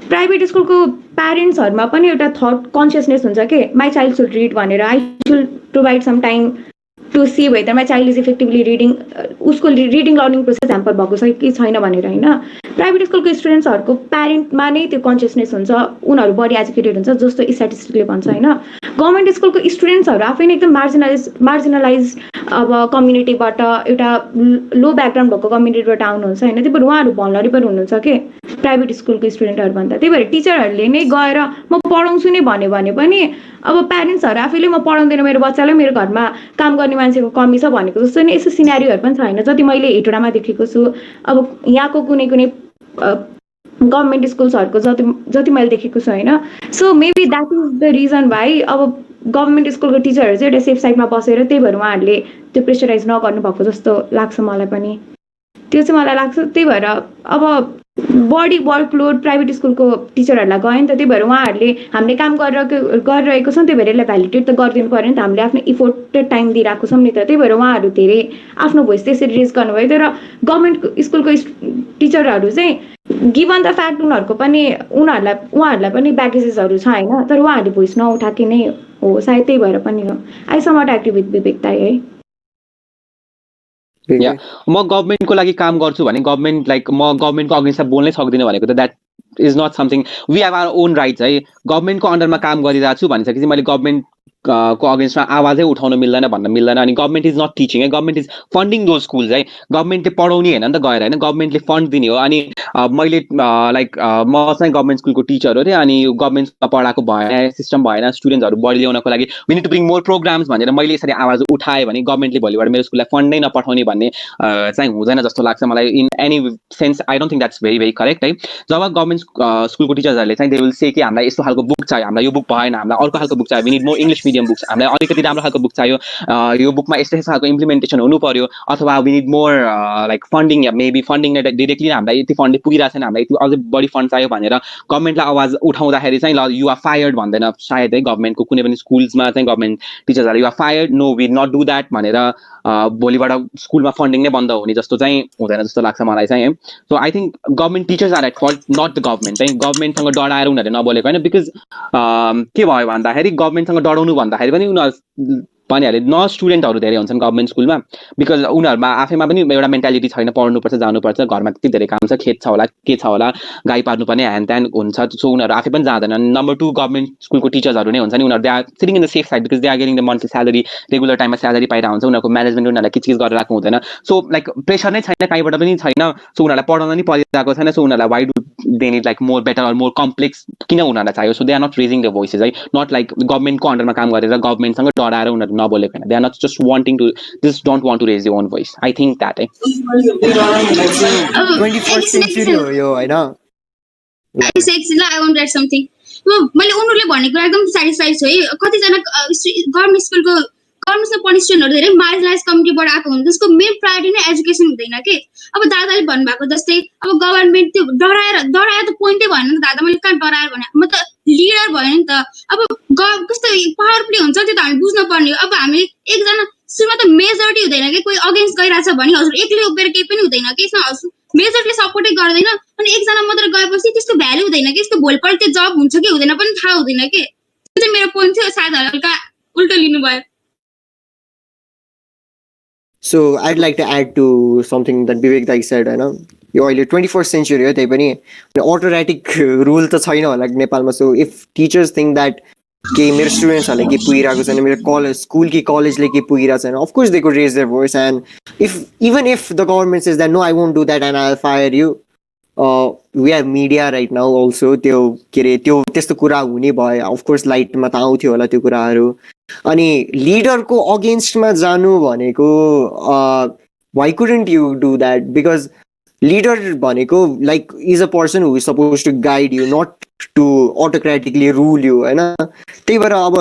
E: प्राइभेट स्कुलको प्यारेन्ट्सहरूमा पनि एउटा थट कन्सियसनेस हुन्छ कि माई चाइल्ड सुड रिड भनेर I should provide some time to see whether my child is effectively reading उसको रिडिङ लर्निङ प्रोसेस ह्याम्पर भएको छ कि छैन भनेर होइन प्राइभेट स्कुलको स्टुडेन्ट्सहरूको प्यारेन्टमा नै त्यो कन्सियसनेस हुन्छ उनीहरू बढी एजुकेटेड हुन्छ जस्तो स्ट्याटिस्टिकले भन्छ होइन गभर्मेन्ट स्कुलको स्टुडेन्ट्सहरू आफै नै एकदम मार्जिनलाइज अब कम्युनिटीबाट एउटा लो ब्याकग्राउन्ड भएको कम्युनिटीबाट आउनुहुन्छ होइन त्यही भएर उहाँहरू भल्नरेबल हुनुहुन्छ कि प्राइभेट स्कुलको स्टुडेन्टहरूभन्दा त्यही भएर टिचरहरूले नै गएर म पढाउँछु नै भन्यो भने पनि अब प्यारेन्ट्सहरू आफैले म पढाउँदैन मेरो बच्चालाई मेरो घरमा काम गर्ने मान्छेको कमी छ भनेको जस्तो नि यस्तो सिनारीहरू पनि छैन जति मैले हेटौडामा देखेको छु अब यहाँको कुनै गभर्मेन्ट स्कुल्सहरूको जति मैले देखेको छु होइन so maybe that is the reason why अब गभर्मेन्ट स्कुलको टिचरहरू चाहिँ एउटा सेफ साइडमा बसेर त्यही भएर उहाँहरूले त्यो प्रेसराइज नगर्नु भएको जस्तो लाग्छ मलाई पनि त्यो चाहिँ मलाई लाग्छ त्यही भएर अब बढी वर्कलोड प्राइभेट स्कुलको टिचरहरूलाई गयो नि त त्यही भएर उहाँहरूले हामीले काम गरिरहेको छौँ त्यही भएर यसलाई भ्यालिडेट त गरिदिनु पऱ्यो नि त हामीले आफ्नो इफोर्ट टाइम दिइरहेको छौँ नि त त्यही भएर उहाँहरू धेरै आफ्नो भोइस त्यसरी रेज गर्नुभयो तर गभर्मेन्ट स्कुलको टिचरहरू चाहिँ गिभन द फ्याक्ट उहाँहरूलाई पनि ब्यागेजेसहरू छ होइन, तर उहाँहरूले भोइस नउठाएकै नै हो, सायद त्यही भएर पनि हो। आई समट एग्री विथ विवेक दाइ है।
D: या म गभर्मेन्टको लागि काम गर्छु भने गभर्मेन्ट लाइक म गभर्मेन्टको अगेन्स्टमा बोल्नै सक्दिनँ भनेको त that is not something. We have our own rights है। गभर्मेन्टको अन्डरमा काम गरिरहेको छु भनिसकेपछि मैले गभर्मेन्ट को अगेन्स्टमा आवाजै उठाउन मिल्दैन भन्न मिल्दैन। अनि गभर्मेन्ट इज नट टिचिङ है, government is funding those schools है। गभर्मेन्टले पढाउने होइन नि त गएर, होइन गभर्मेन्टले फन्ड दिने हो। अनि मैले लाइक म चाहिँ गभर्मेन्ट स्कुलको टिचर हो रे, अनि गभर्मेन्टमा पढाएको भएन, सिस्टम भएन, स्टुडेन्ट्सहरू बढी ल्याउनको लागि we need to bring more programs भनेर मैले यसरी आवाज उठाएँ भने गभर्मेन्टले भोलिबाट मेरो स्कुललाई फन्ड नै नपठाउने भन्ने चाहिँ हुँदैन जस्तो लाग्छ मलाई। In any sense I don't think that's very very correct है। जब गभर्मेन्ट स्कुलको टिचर्सहरूले चाहिँ दे विल से कि हामीलाई यस्तो खालको बुक चाहियो, हामीलाई यो बुक भएन, हामीलाई अर्को खालको बुक चाहियो, we need more English medium books, हामीलाई अलिकति राम्रो खालको बुक चाहियो, यो बुकमा यस्तो यस्तो खालको इम्प्लिमेन्टेसन हुनु पर्यो, अथवा we need more like funding, या मेबी फन्डिङ डिरेक्टली हामीलाई यति फन्ड पुगिरहेको छैन, हामीलाई यति अझै बढी फन्ड चाहियो भनेर गभर्मेन्टलाई आवाज उठाउँदाखेरि चाहिँ ल यु आर फायर्ड भन्दैन सायद है गभर्मेन्टको कुनै पनि स्कुल्समा चाहिँ गभर्मेन्ट टिचर्सहरूले you are fired, no we not do that भनेर भोलिबाट स्कुलमा फन्डिङ नै बन्द हुने जस्तो चाहिँ हुँदैन जस्तो लाग्छ मलाई चाहिँ है। So I think government teachers are at fault, not the government है। गभर्मेन्टसँग डराएर उनीहरूले नबोलेको होइन, बिकज के भयो भन्दाखेरि गभर्मेन्टसँग डराउनु भन्दाखेरि पनि उनीहरू भनिहाले न स्टुडेन्टहरू धेरै हुन्छन् गभर्मेन्ट स्कुलमा, बिकज उनीहरूमा आफैमा पनि एउटा मेन्टालिटी छैन, पढ्नुपर्छ जानुपर्छ, घरमा त्यति धेरै काम छ, खेत छ होला के छ होला, गाई पार्नुपर्ने ह्यान त्यान हुन्छ, सो उनीहरू आफै पनि जाँदैनन्। नम्बर 2 गभर्मेन्ट स्कुलको टिचर्सहरू नै हुन्छ नि, उनीहरू they are sitting in the safe side because they are getting the monthly salary, regular टाइममा स्यालेरी पाइरहेको हुन्छ, उनीहरूको म्यानेजमेन्ट उनीहरूलाई किचकिच गरेर राख्नु हुँदैन। सो लाइक प्रेसर नै छैन, कहीँबाट पनि छैन, सो उनीहरूलाई पढाउन नि परिरहेको छैन। सो उनीहरूलाई why do they need like more better or more complex किन उनीहरूलाई चाहियो? So they are not raising the voices है, नट लाइक गभर्मेन्टको अन्डरमा काम गरेर गभर्मेन्टसँग डराएर उनीहरू नबोलेको होइन, they are not just wanting to don't want to raise their own voice. I think that
A: 21st century हो यो होइन।
B: I want to add something. मैले उनीहरूले भनेको कुरा एकदम सेटिस्फाइड छु है। कतिजना गभर्मेन्ट स्कुलको गभर्मेन्टमा पढ्ने स्टुडेन्टहरू धेरै मार्जिनलाइज कम्युनिटीबाट आएको हुन्छ, जसको मेन प्रायोरिटी नै एजुकेसन हुँदैन कि। अब दादाले भन्नुभएको जस्तै अब गभर्मेन्ट त्यो डराएर त पोइन्टै भएन नि त दादा, मैले कहाँ डराएर भने, म त लिडर भएन नि त। अब कस्तो पावर प्ले हुन्छ त्यो त हामी बुझ्नु पर्ने हो। अब हामी एकजना स्कुलमा त मेजोरिटी हुँदैन कि, कोही अगेन्स्ट गइरहेछ भने हजुर एक्लै उभिएर केही पनि हुँदैन कि, यसमा हजुर मेजोरिटीले सपोर्टै गर्दैन, अनि एकजना मात्र गएपछि त्यसको भ्यालु हुँदैन कि, यस्तो भोलिपल्ट त्यो जब हुन्छ कि हुँदैन पनि थाहा हुँदैन कि। त्यो चाहिँ मेरो पोइन्ट थियो, सायद हल्का उल्टो लिनुभयो।
A: So I'd like to add to something that Vivek Dai said, होइन यो अहिले 21st century हो, त्यही पनि अटोमेटिक रुल त छैन होला नेपालमा। So if teachers think that के मेरो स्टुडेन्ट्सहरूले के पुगिरहेको छैन, मेरो कलेज स्कुल कि कलेजले के पुगिरहेको छैन, of course they could raise their voice. And even if the government says that no I won't do that and I fire you, we have media right now also, त्यो के अरे त्यो त्यस्तो कुरा हुने भयो, अफकोर्स लाइटमा त आउँथ्यो होला त्यो कुराहरू। अनि लिडरको अगेन्स्टमा जानु भनेको why couldn't you do that? Because leader भनेको like is a person who is suppose to guide you, not to autocratically rule you होइन। त्यही भएर अब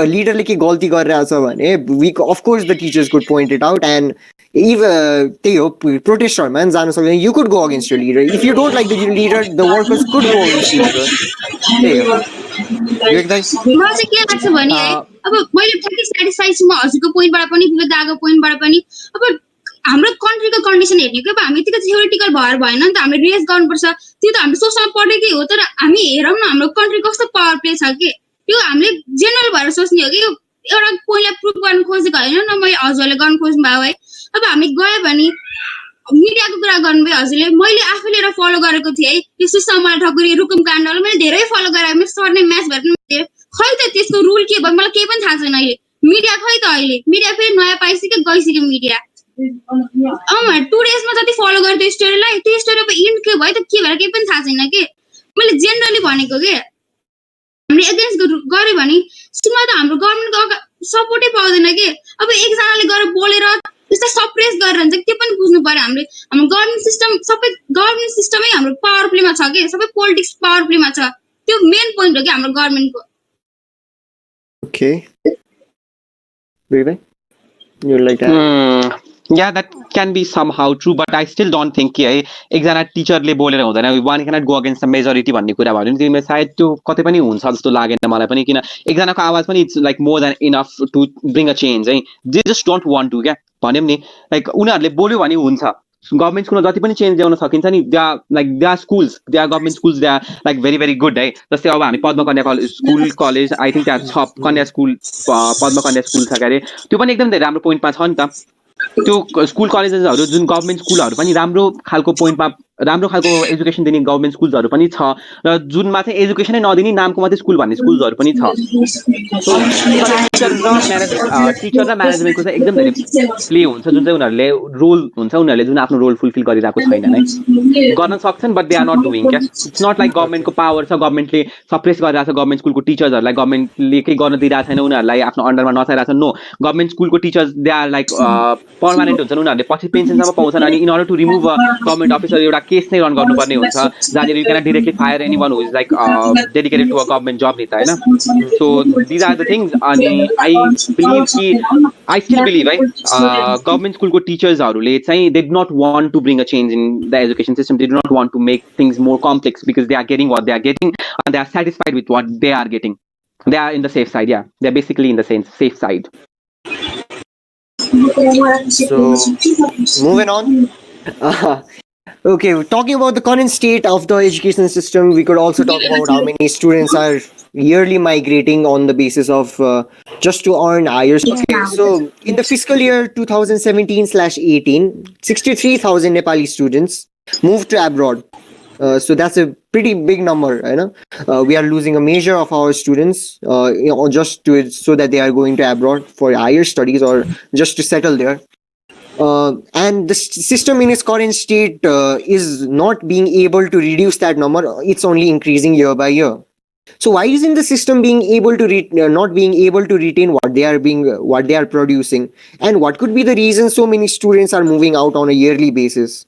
A: लिडरले के गल्ती गरिरहेछ भने we of course the teachers could point it out, and त्यही हो प्रोटेस्टहरूमा पनि जानु सक्दैन। You could go against your leader if you don't like the leader, the workers could go against leader. त्यही हो।
B: मलाई चाहिँ के लाग्छ भने है, अब मैले ठ्याक्कै सेटिस्फाइड छु म हजुरको पोइन्टबाट पनि विवेक दाको पोइन्टबाट पनि। अब हाम्रो कन्ट्रीको कन्डिसन हेर्ने कि अब हामी यतिको थियोरिटिकल भएर भएन नि त, हामीले रियलाइज गर्नुपर्छ। त्यो त हामीले सोच्न पढेकै हो, तर हामी हेरौँ न हाम्रो कन्ट्री कस्तो पावर प्ले छ कि, त्यो हामीले जेनरल भएर सोच्ने हो कि, एउटा पोइन्टलाई प्रुभ गर्न खोजेको होइन न, मैले हजुरहरूले गर्न खोज्नु भयो है। अब हामी गयो भने मिडियाको कुरा गर्नुभयो हजुरले, मैले आफैले एउटा फलो गरेको थिएँ है, त्यो सुषमा ठकुरी रुकुम काण्डलाई मैले धेरै फलो गरेँ, मेरो सर्ने म्याच भएर खै त त्यसको रुल के भयो मलाई केही पनि थाहा छैन। अहिले मिडिया खै त, अहिले मिडिया फेरि नयाँ पाइसक्यो, गइसक्यो मिडिया। 2 डेजमा जति फलो गरेँ त्यो स्टोरीलाई, त्यो स्टोरी अब इन्ड के भयो त के भएर केही पनि थाहा छैन कि। मैले जेनरली भनेको के, हामीले एगेन्स्ट गऱ्यो भने स्कुलमा त हाम्रो गभर्मेन्टको सपोर्टै पाउँदैन कि। अब एकजनाले गएर बोलेर त्यस्तो सप्रेस गरेर हुन्छ, त्यो पनि बुझ्नु पर्यो। हामीले हाम्रो गभर्मेन्ट सिस्टम सबै गभर्मेन्ट सिस्टमै हाम्रो पावर प्लेमा छ कि, सबै पोलिटिक्स पावर प्लेमा छ, त्यो मेन पोइन्ट हो कि हाम्रो गभर्मेन्टको।
A: Okay. Vivek, you'd like to add?
D: Yeah, that can be somehow true, but I still don't think कि है एकजना टिचरले बोलेर हुँदैन, one cannot go against the majority भन्ने कुरा भयो नि, त्यो सायद त्यो कतै पनि हुन्छ जस्तो लागेन मलाई पनि, किन एकजनाको आवाज पनि it's like more than enough to bring a change है। They just don't want to क्या भन्यौँ नि, लाइक उनीहरूले बोल्यो भने हुन्छ, गभर्मेन्ट स्कुलमा जति पनि चेन्ज ल्याउन सकिन्छ नि द्या स्कुल्स द्या गभर्मेन्ट स्कुल्स द्या लाइक भेरी भेरी गुड है जस्तै अब हामी पद्म कन्या स्कुल कलेज आई थिङ्क त्यहाँ छ कन्या स्कुल पद्म कन्या स्कुल छ के अरे त्यो पनि एकदम धेरै राम्रो पोइन्टमा छ नि त त्यो स्कुल कलेजेसहरू जुन गभर्मेन्ट स्कुलहरू पनि राम्रो खालको पोइन्टमा राम्रो खालको एजुकेसन दिने गभर्मेन्ट स्कुल्सहरू पनि छ र जुनमा चाहिँ एजुकेसनै नदिने नामको मात्रै स्कुल भन्ने स्कुल्सहरू पनि छ टिचर र म्यानेजमेन्टको चाहिँ एकदम धेरै प्ले हुन्छ जुन चाहिँ उनीहरूले रोल हुन्छ उनीहरूले जुन आफ्नो रोल फुलफिल गरिरहेको छैन नै गर्न सक्छन् but they are not doing क्या इट्स नट लाइक गभर्मेन्टको पावर छ गभर्मेन्टले सप्रेस गरिरहेको छ गभर्मेन्ट स्कुलको टिचर्सहरूलाई गभर्मेन्टले केही गर्न दिइरहेको छैन उनीहरूलाई आफ्नो अन्डरमा नचाइरहेको छ नो गभर्मेन्ट स्कुलको teachers they are like permanent हुन्छन् उनीहरूले पछि पेन्सनसम्म पाउँछन् अनि in order to remove government officer एउटा केस नै रन गर्नुपर्ने हुन्छ जहाँनिर you can directly fire any one who is like dedicated to a government job नि त होइन so these are the things अनि आई स्टिल बिलिभ है गभर्मेन्ट स्कुलको टिचर्सहरूले चाहिँ they do not want to bring a change in the education system they do not want to make things more complex because they are getting what they are getting and they are satisfied with what they are getting they are in the safe side they are basically in the safe side
C: So, moving on. Okay, talking about the current state of the education system, we could also talk about how many students are yearly migrating on the basis of just to earn higher. Okay, so in the fiscal year 2017/18, 63,000 Nepali students moved to abroad. So that's a pretty big number, you know. We are losing a measure of our students, just to so that they are going to abroad for higher studies or just to settle there. And the system in its current state is not being able to reduce that number. It's only increasing year by year. So why isn't the system being able to not being able to retain what they are producing? And what could be the reason so many students are moving out on a yearly basis?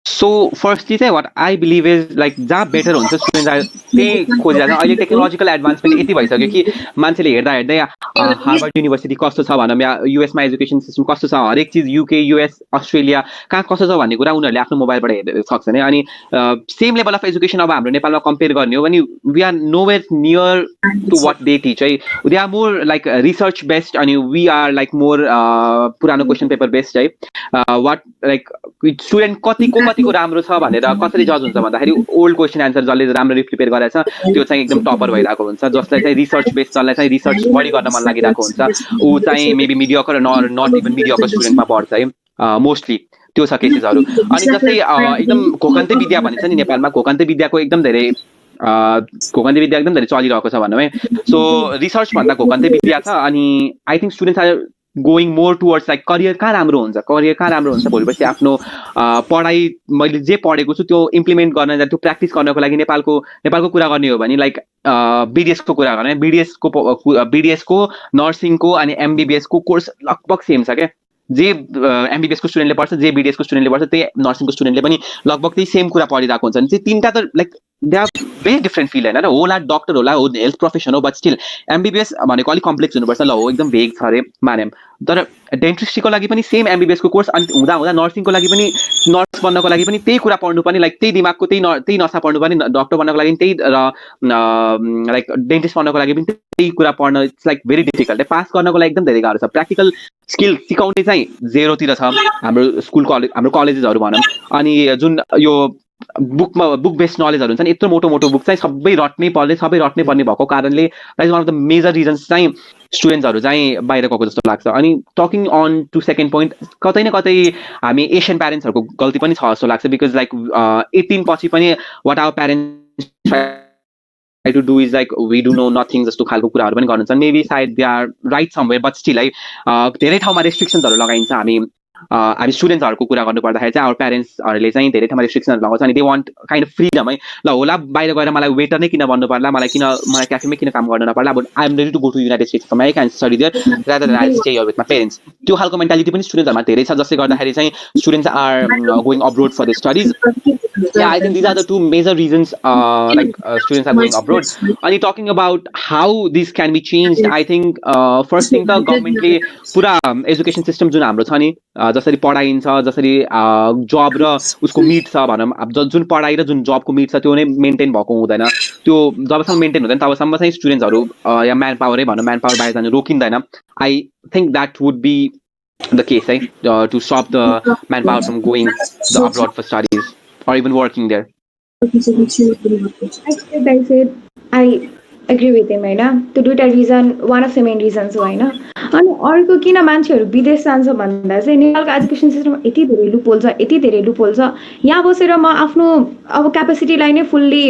D: So firstly चाहिँ what I believe is like जहाँ better हुन्छ students त्यही खोजिरहेको छ अहिले technological advancement यति भइसक्यो कि मान्छेले हेर्दा हेर्दै हार्वर्ड युनिभर्सिटी कस्तो छ भनौँ या युएसमा एजुकेसन सिस्टम कस्तो छ हरेक चिज युके युएस अस्ट्रेलिया कहाँ कस्तो छ भन्ने कुरा उनीहरूले आफ्नो मोबाइलबाट हेर्न सक्छन् है अनि सेम लेभल अफ एजुकेसन अब हाम्रो नेपालमा कम्पेयर गर्ने हो भने we are nowhere near to what they teach है they are more like research based अनि वी आर लाइक मोर पुरानो क्वेसन पेपर बेस्ड है वाट लाइक स्टुडेन्ट कतिको राम्रो छ भनेर कसरी जज हुन्छ भन्दाखेरि ओल्ड क्वेसन एन्सर जसले राम्ररी प्रिपेयर गरेछ त्यो चाहिँ एकदम टपर भइरहेको हुन्छ जसलाई चाहिँ रिसर्च बेस्ड जसलाई चाहिँ रिसर्च बढी गर्न मन लागिरहेको हुन्छ ऊ चाहिँ maybe mediocre not even mediocre स्टुडेन्टमा पढ्छ है मोस्टली त्यो छ केसेसहरू अनि जस्तै एकदम घोकन्ते विद्या भनिन्छ नि नेपालमा घोकन्ते विद्याको एकदम धेरै घोकन्ते विद्या एकदम धेरै चलिरहेको छ भनौँ है सो रिसर्च भन्दा घोकन्ते विद्या छ अनि I think students are going more towards like career कहाँ राम्रो हुन्छ भोलिपछि आफ्नो पढाइ मैले जे पढेको छु त्यो इम्प्लिमेन्ट गर्न त्यो प्र्याक्टिस गर्नको लागि नेपालको कुरा गर्ने हो भने लाइक बिडिएसको कुरा गर्ने बिडिएसको नर्सिङको अनि एमबिबिएसको कोर्स लगभग सेम छ क्या जे एमबिबिएसको स्टुडेन्टले पढ्छ जे बिडिएसको स्टुडेन्टले पढ्छ त्यही नर्सिङको स्टुडेन्टले पनि लगभग त्यही सेम कुरा पढिरहेको हुन्छ भने चाहिँ तिनवटा त like they are very different field होइन र होला डक्टर होला हो हेल्थ प्रोफेसन हो बट स्टिल एमबिबिएस भनेको अलिक कम्प्लेक्स हुनुपर्छ ल हो एकदम भेग छ अरे मान्यौँ तर डेन्टिस्ट्रीको लागि पनि सेम एमबिबिएसको कोर्स अनि हुँदा नर्सिङको लागि पनि नर्स बन्नको लागि पनि त्यही कुरा पढ्नुपर्ने लाइक त्यही दिमागको त्यही नसा पढ्नुपर्ने डक्टर बन्नको लागि त्यही र लाइक डेन्टिस्ट बन्नको लागि पनि त्यही कुरा पढ्न it's like very difficult pass गर्नको लागि एकदम धेरै गाह्रो छ प्र्याक्टिकल स्किल सिकाउने चाहिँ जेरोतिर छ हाम्रो कलेजेसहरू भनौँ अनि जुन यो बुक बेस्ड नलेजहरू हुन्छ नि यत्रो मोटो बुक चाहिँ सबै रट्नै पर्ने भएको कारणले that is one of the major reasons चाहिँ स्टुडेन्ट्सहरू चाहिँ बाहिर गएको जस्तो लाग्छ अनि talking on to second point कतै न कतै हामी एसियन प्यारेन्ट्सहरूको गल्ती पनि छ जस्तो लाग्छ बिकज लाइक 18 पछि पनि watt hour parents try to do is like we do know nothing जस्तो खालको कुराहरू पनि गर्नुहुन्छ मेबी सायद they are right somewhere but still है धेरै ठाउँमा रेस्ट्रिक्सन्सहरू लगाइन्छ हामी स्टुडेन्ट्सहरूको कुरा गर्नु पर्दाखेरि चाहिँ आवर प्यारेन्ट्सहरूले चाहिँ धेरै ठाउँमा रेस्ट्रिक्सनहरू लगाउँछ अनि they want kind of freedom है ल होला बाहिर गएर मलाई वेटर नै किन बन्नु पर्ला मलाई क्याफेमै किन काम गर्नु नपर्ला but I am ready to go to United States I can study there rather than I stay here with my parents त्यो खालको मेन्टालिटी पनि स्टुडेन्ट्सहरूमा धेरै छ जसले गर्दाखेरि चाहिँ students are going abroad for the studies I think these are the two major reasons like students are going abroad अनि talking about how this can be change I think first thing त गभर्मेन्टले पुरा education system जुन हाम्रो छ नि जसरी पढाइन्छ जसरी जब र उसको मिट छ भनौँ जुन पढाइ र जुन जबको मिट छ त्यो नै मेन्टेन भएको हुँदैन त्यो जबसम्म मेन्टेन हुँदैन तबसम्म चाहिँ स्टुडेन्ट्सहरू या म्यान पावरै भनौँ म्यान पावर बाहिर जानु रोकिँदैन I think that would be the case, right? To stop the manpower from going the abroad for studies or even working there.
E: I said I agree with him होइन त्यो दुइटा reason one of the main reasons हो होइन अनि अर्को किन मान्छेहरू विदेश जान्छ भन्दा चाहिँ नेपालको एजुकेसन सिस्टममा यति धेरै लुपोल छ यति धेरै लुपोल छ यहाँ बसेर म आफ्नो अब क्यापेसिटीलाई नै फुल्ली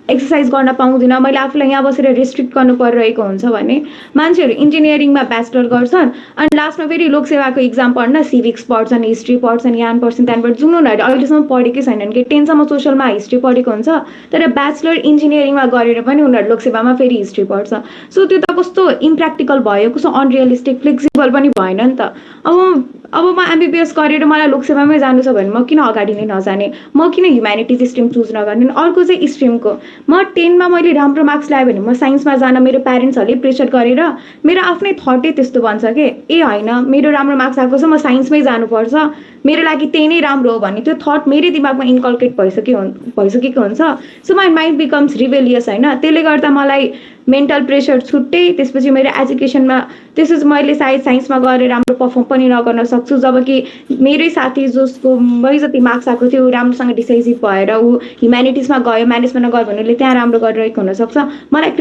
E: एक्सर्साइज गर्न पाउँदिनँ मैले आफूलाई यहाँ बसेर रेस्ट्रिक्ट गर्नु परिरहेको हुन्छ भने मान्छेहरू इन्जिनियरिङमा ब्याचलर गर्छन् अनि लास्टमा फेरि लोकसेवाको इक्जाम पढ्न सिभिक्स पढ्छन् हिस्ट्री पढ्छन् यहाँ पढ्छन् त्यहाँबाट जुन उनीहरूले अहिलेसम्म पढेकै छैनन् कि 10सम्म सोसियलमा हिस्ट्री पढेको हुन्छ तर ब्याचलर इन्जिनियरिङमा गरेर पनि उनीहरू लोकसेवामा फेरि हिस्ट्री पढ्छ सो त्यो त कस्तो इम्प्र्याक्टिकल भयो कस्तो अनरियलिस्टिक फ्लेक्सिबल पनि भएन नि त अब म एमबिबिएस गरेर मलाई लोकसेवामै जानु छ भने म किन अगाडि नै नजाने म किन ह्युम्यानिटिज स्ट्रिम चुज नगर्ने अर्को चाहिँ स्ट्रिमको म 10मा मैले राम्रो मार्क्स ल्याएँ भने म साइन्समा जान मेरो प्यारेन्ट्सहरूले प्रेसर गरेर मेरो आफ्नै थटै त्यस्तो भन्छ कि ए होइन मेरो राम्रो मार्क्स आएको छ म साइन्समै जानुपर्छ मेरो लागि त्यही नै राम्रो हो भन्ने त्यो थट मेरै दिमागमा इन्कल्केट भइसकेको हुन्छ so my mind becomes rebellious होइन त्यसले गर्दा मलाई मेन्टल प्रेसर छुट्टै त्यसपछि मेरो एजुकेसनमा त्यसपछि मैले सायद साइन्समा गएर राम्रो पर्फर्म पनि नगर्न सक्छु जबकि मेरै साथी जसको मै जति मार्क्स आएको थियो ऊ राम्रोसँग डिसाइसिभ भएर ऊ ह्युम्यानिटिजमा गयो म्यानेजमेन्टमा गयो भने उसले त्यहाँ राम्रो गरिरहेको हुनसक्छ मलाई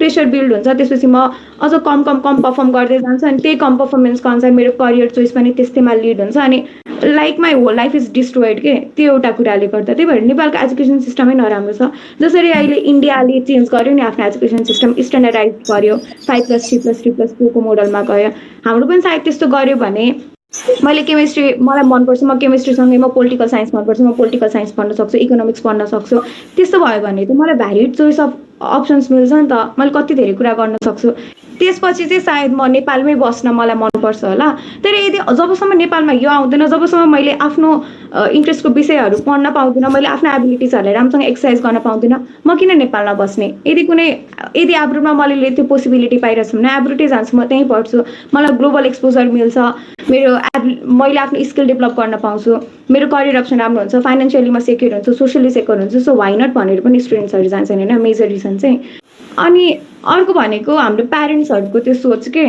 E: प्रेसर बिल्ड हुन्छ त्यसपछि म अझ कम पर्फर्म गर्दै जान्छु अनि त्यही कम पर्फर्मेन्सको अनुसार मेरो करियर चोइस पनि त्यस्तैमा लिड हुन्छ अनि like my whole life is destroyed के त्यो एउटा कुराले गर्दा त्यही भएर नेपालको एजुकेसन सिस्टमै नराम्रो छ जसरी अहिले इन्डियाले चेन्ज गर्यो नि आफ्नो एजुकेसन सिस्टम स्ट्यान्डर्डाइज गर्यो 5+3+3+2को मोडलमा गयो हाम्रो पनि सायद त्यस्तो गर्यो भने मैले केमिस्ट्री मलाई मनपर्छ म केमिस्ट्रीसँगै म पोलिटिकल साइन्स मनपर्छ म पोलिटिकल साइन्स पढ्न सक्छु इकोनोमिक्स पढ्न सक्छु त्यस्तो भयो भने त मलाई भ्यालिड चोइस अफ अप्सन्स मिल्छ नि त मैले कति धेरै कुरा गर्न सक्छु त्यसपछि चाहिँ सायद म नेपालमै बस्न मलाई मनपर्छ होला तर यदि जबसम्म नेपालमा यो आउँदैन जबसम्म मैले आफ्नो इन्ट्रेस्टको विषयहरू पढ्न पाउँदिनँ मैले आफ्नो एबिलिटिजहरूलाई राम्रोसँग एक्सर्साइज गर्न पाउँदिनँ म किन नेपालमा बस्ने यदि एब्रोडमा मैले त्यो पोसिबिलिटी पाइरहेको छु भने एब्रोडै जान्छु म त्यहीँ पढ्छु मलाई ग्लोबल एक्सपोजर मिल्छ मैले आफ्नो स्किल डेभलप गर्न पाउँछु मेरो करियर अप्सन राम्रो हुन्छ फाइनेन्सियली म सेक्योर हुन्छु सोसियली सेक्योर हुन्छु सो वाइ नट भनेर पनि स्टुडेन्ट्सहरू जान्छन् होइन मेजर रिजन चाहिँ अनि अर्को भनेको हाम्रो प्यारेन्ट्सहरूको त्यो सोच के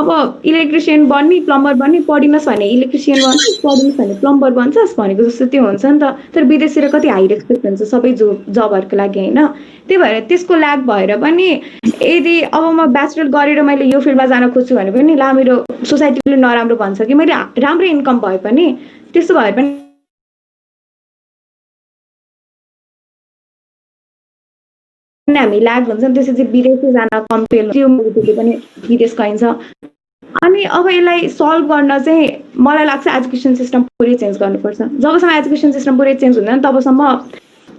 E: अब इलेक्ट्रिसियन बन्ने प्लम्बर बन्ने पढिनस् भने इलेक्ट्रिसियन बन्छ पढिनस् भने प्लम्बर बन्छस् भनेको जस्तो त्यो हुन्छ नि त तर विदेशतिर कति हाई रेस्पेक्ट हुन्छ सबै जबहरूको लागि होइन त्यही भएर त्यसको ल्याक भएर पनि यदि अब म ब्याचलर गरेर मैले यो फिल्डमा जान खोज्छु भने पनि ला मेरो सोसाइटीले नराम्रो भन्छ कि मैले राम्रो इन्कम भए पनि त्यस्तो भए पनि हामी ल्याक हुन्छ नि त्यसपछि विदेशै जान कम्पेयर त्यो मोटिभले पनि विदेश गइन्छ अनि अब यसलाई सल्भ गर्न चाहिँ मलाई लाग्छ एजुकेसन सिस्टम पुरै चेन्ज गर्नुपर्छ जबसम्म एजुकेसन सिस्टम पुरै चेन्ज हुँदैन तबसम्म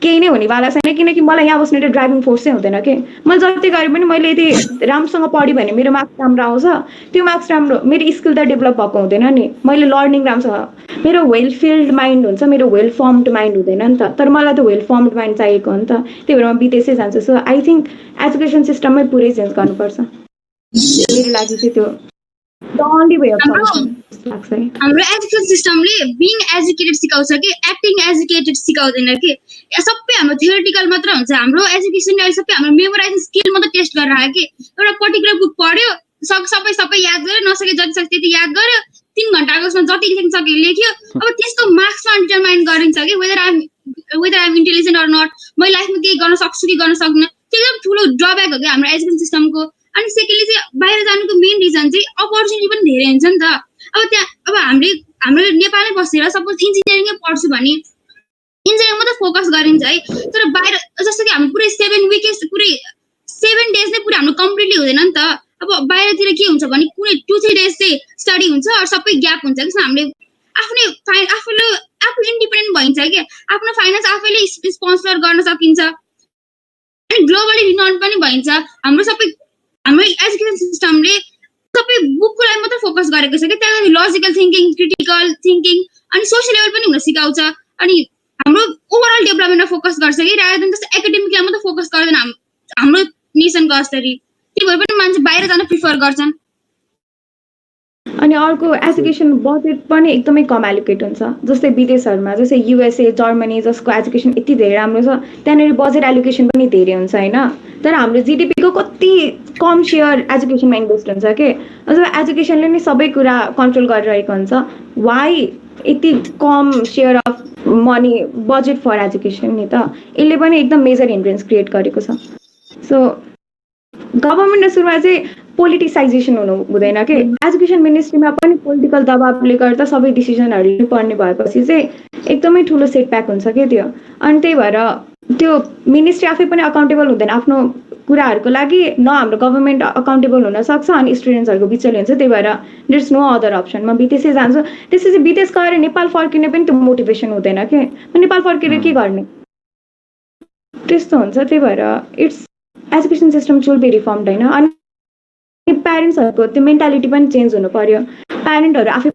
E: केही नै हुनेवाला छैन किनकि मलाई यहाँ बस्ने ड्राइभिङ फोर्स चाहिँ हुँदैन कि मैले जति गरे पनि मैले यदि राम्रोसँग पढेँ भने मेरो मार्क्स राम्रो आउँछ त्यो मार्क्स राम्रो मेरो स्किल त डेभलप भएको हुँदैन नि मैले लर्निङ राम्रोसँग मेरो वेल फिल्ड माइन्ड हुन्छ मेरो वेल फर्मड माइन्ड हुँदैन नि त तर मलाई त वेल फर्मड माइन्ड चाहिएको हो नि त त्यही भएर म विदेशै जान्छु सो आई थिङ्क एजुकेसन सिस्टममै पुरै चेन्ज गर्नुपर्छ मेरो लागि चाहिँ त्यो
B: हाम्रो एजुकेसन सिस्टमले बिङ एजुकेटेड सिकाउँछ कि एक्टिङ एजुकेटेड सिकाउँदैन कि सबै हाम्रो थियोरिटिकल मात्र हुन्छ हाम्रो एजुकेसनले अहिले सबै हाम्रो मेमोराइजिङ स्किल मात्र टेस्ट गरेर आयो कि एउटा पर्टिकुलर बुक पढ्यो सबै याद गर्यो नसके जति सक्छ त्यति याद गर्यो 3 घन्टाको उसमा जति लेख्न सक्यो लेख्यो अब त्यसको मार्क्समा डिटरमाइन गरिन्छ कि whether I am intelligent or not मैले लाइफमा केही गर्न सक्छु कि गर्न सक्दिनँ त्यो एकदम ठुलो ड्रब्याक हो कि हाम्रो एजुकेसन सिस्टमको अनि सेकेन्डली चाहिँ बाहिर जानुको मेन रिजन चाहिँ अपर्च्युनिटी पनि धेरै हुन्छ नि त अब हाम्रो नेपालमै बसेर सपोज इन्जिनियरिङै पढ्छु भने इन्जिनियरिङ मात्रै फोकस गरिन्छ है तर बाहिर जस्तो कि हाम्रो पुरै 7 डेज नै पुरै हाम्रो कम्प्लिटली हुँदैन नि त अब बाहिरतिर के हुन्छ भने कुनै 2-3 डेज चाहिँ स्टडी हुन्छ अरू सबै ग्याप हुन्छ कि हामीले आफू इन्डिपेन्डेन्ट भइन्छ कि आफ्नो फाइनेन्स आफैले स्पोन्सर गर्न सकिन्छ अनि ग्लोबली रिनाउन्ड पनि भइन्छ हाम्रो एजुकेसन सिस्टमले सबै बुकको लागि मात्र फोकस गरेको छ कि त्यहाँ लजिकल थिङ्किङ क्रिटिकल थिङ्किङ अनि सोसियल लेभल पनि हुन सिकाउँछ अनि हाम्रो ओभरअल डेभलपमेन्टमा फोकस गर्छ कि रादर देन जस्तो एकाडेमिकलाई मात्र फोकस गर्दैन हाम्रो नेसनको स्तरी त्यही भएर पनि मान्छे बाहिर जान प्रिफर गर्छन्
E: अनि अर्को एजुकेसन बजेट पनि एकदमै कम एलोकेट हुन्छ। जस्तै विदेशहरूमा जस्तै युएसए, जर्मनी जसको एजुकेसन यति धेरै राम्रो छ, त्यहाँनिर बजेट एलोकेसन पनि धेरै हुन्छ होइन। तर हाम्रो जिडिपीको कति कम सेयर एजुकेसनमा इन्भेस्ट हुन्छ के। अथवा एजुकेसनले नै सबै कुरा कन्ट्रोल गरिरहेको हुन्छ। वाइ यति कम share of money budget for education नि त, यसले पनि एकदम मेजर हिन्ड्रेन्स क्रिएट गरेको छ। सो गभर्मेन्ट सुरुमा चाहिँ पोलिटिसाइजेसन हुनु हुँदैन कि। एजुकेसन मिनिस्ट्रीमा पनि पोलिटिकल दबावले गर्दा सबै डिसिजनहरू लिनुपर्ने भएपछि चाहिँ एकदमै ठुलो सेटब्याक हुन्छ कि त्यो। अनि त्यही भएर त्यो मिनिस्ट्री आफै पनि अकाउन्टेबल हुँदैन आफ्नो कुराहरूको लागि, न हाम्रो गभर्मेन्ट अकाउन्टेबल हुनसक्छ अनि स्टुडेन्ट्सहरूको बिचले हुन्छ। त्यही भएर there is no other option. म विदेशै जान्छु, त्यसपछि विदेश गएर नेपाल फर्किने पनि त्यो मोटिभेसन हुँदैन कि, नेपाल फर्केर के गर्ने त्यस्तो हुन्छ। त्यही भएर it's education system should be reformed होइन। अनि प्यारेन्ट्सहरूको त्यो मेन्टालिटी पनि चेन्ज हुनु पर्यो। प्यारेन्टहरू आफै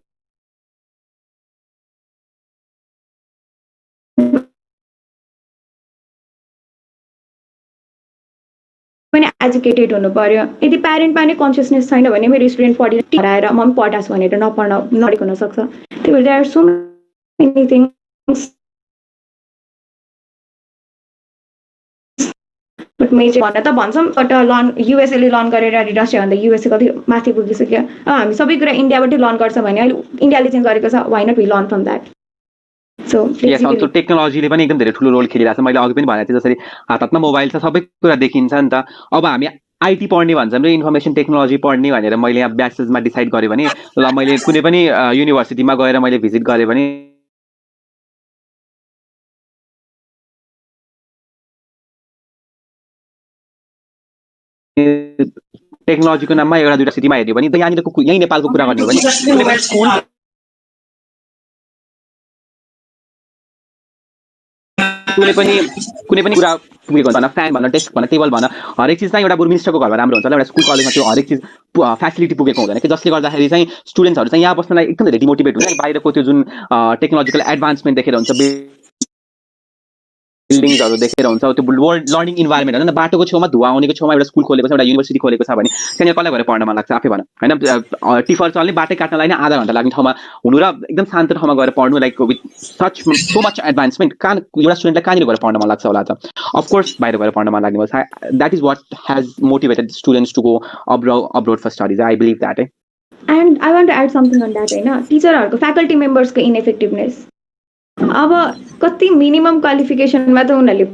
E: पनि एजुकेटेड हुनु पर्यो। यदि प्यारेन्टमा नै कन्सियसनेस छैन भने मेरो स्टुडेन्ट पढेर हराएर म पनि पढास भनेर नडेको हुनसक्छ। त्यही भएर there are so many things. But मैले भन्न त भन्छौँ, बट युएसएले लर्न गरेर रसिया भन्दा युएसए कति माथि पुगिसक्यो। हामी सबै कुरा इन्डियाबाटै लर्न गर्छ भने अहिले इन्डियाले चेन्ज गरेको छ, why not we learn from that. So
D: टेक्नोलोजीले पनि एकदम धेरै ठुलो रोल खेलिरहेको छ। मैले अघि पनि भनेको थिएँ जसरी हातमा मोबाइल छ, सबै कुरा देखिन्छ नि त। अब हामी आइटी पढ्ने भन्छौँ र इन्फर्मेसन टेक्नोलोजी पढ्ने भनेर मैले यहाँ ब्याचलर्समा डिसाइड गरेँ भने ल मैले कुनै पनि युनिभर्सिटीमा गएर मैले भिजिट गरेँ भने टेक्नोलोजीको नाममा एउटा दुईवटा सिटीमा हेऱ्यो भने यहाँनिरको यहीँ नेपालको कुरा गर्ने हो भने कुनै पनि स्कुल कुनै पनि कुरा पुगेको हुन्छ, फ्यान भन, डेस्क भन, टेबल भन, हरेक चिज चाहिँ एउटा बरु मिनिस्टरको घरमा राम्रो हुन्छ होला। एउटा स्कुल कलेजमा त्यो हरेक चिज फेसिलिटी पुगेको हुँदैन कि, जसले गर्दाखेरि चाहिँ स्टुडेन्ट्सहरू चाहिँ यहाँ बस्नलाई एकदम धेरै डिमोटिभेट हुन्छ। बाहिरको त्यो जुन टेक्नोलोजिकल एडभान्समेन्ट देखेर हुन्छ, बिल्डिङ्सहरू देखेर हुन्छ, त्यो वर्ल्ड लर्निङ इन्भाइरोमेन्ट होइन। बाटोको छेउमा धुवा आउनेको छेउमा एउटा स्कुल खोलेको छ, एउटा युनिभर्सिटी खोलेको छ भने त्यहाँनिर कसलाई गएर पढ्न मन लाग्छ आफै भन होइन। टिफर चल्ने बाटै काट्नलाई नै आधा घन्टा लाग्ने ठाउँमा हुनु र एकदम शान्त ठाउँमा गएर पढ्नु, like with so much advancement, एउटा स्टुडेन्टलाई कहाँनिर गएर पढ्न मन लाग्छ होला त? अफकोर्स बाहिर गएर पढ्न मन लाग्ने भयो। That is what has motivated students to go abroad for studies. I believe that.
E: And I want to add something on that होइन। टिचरहरूको फ्याकल्टी मेम्बर्सको इनइफेक्टिभनेस। अब कति मिनिमम क्वालिफिकेसनमा त उनीहरूले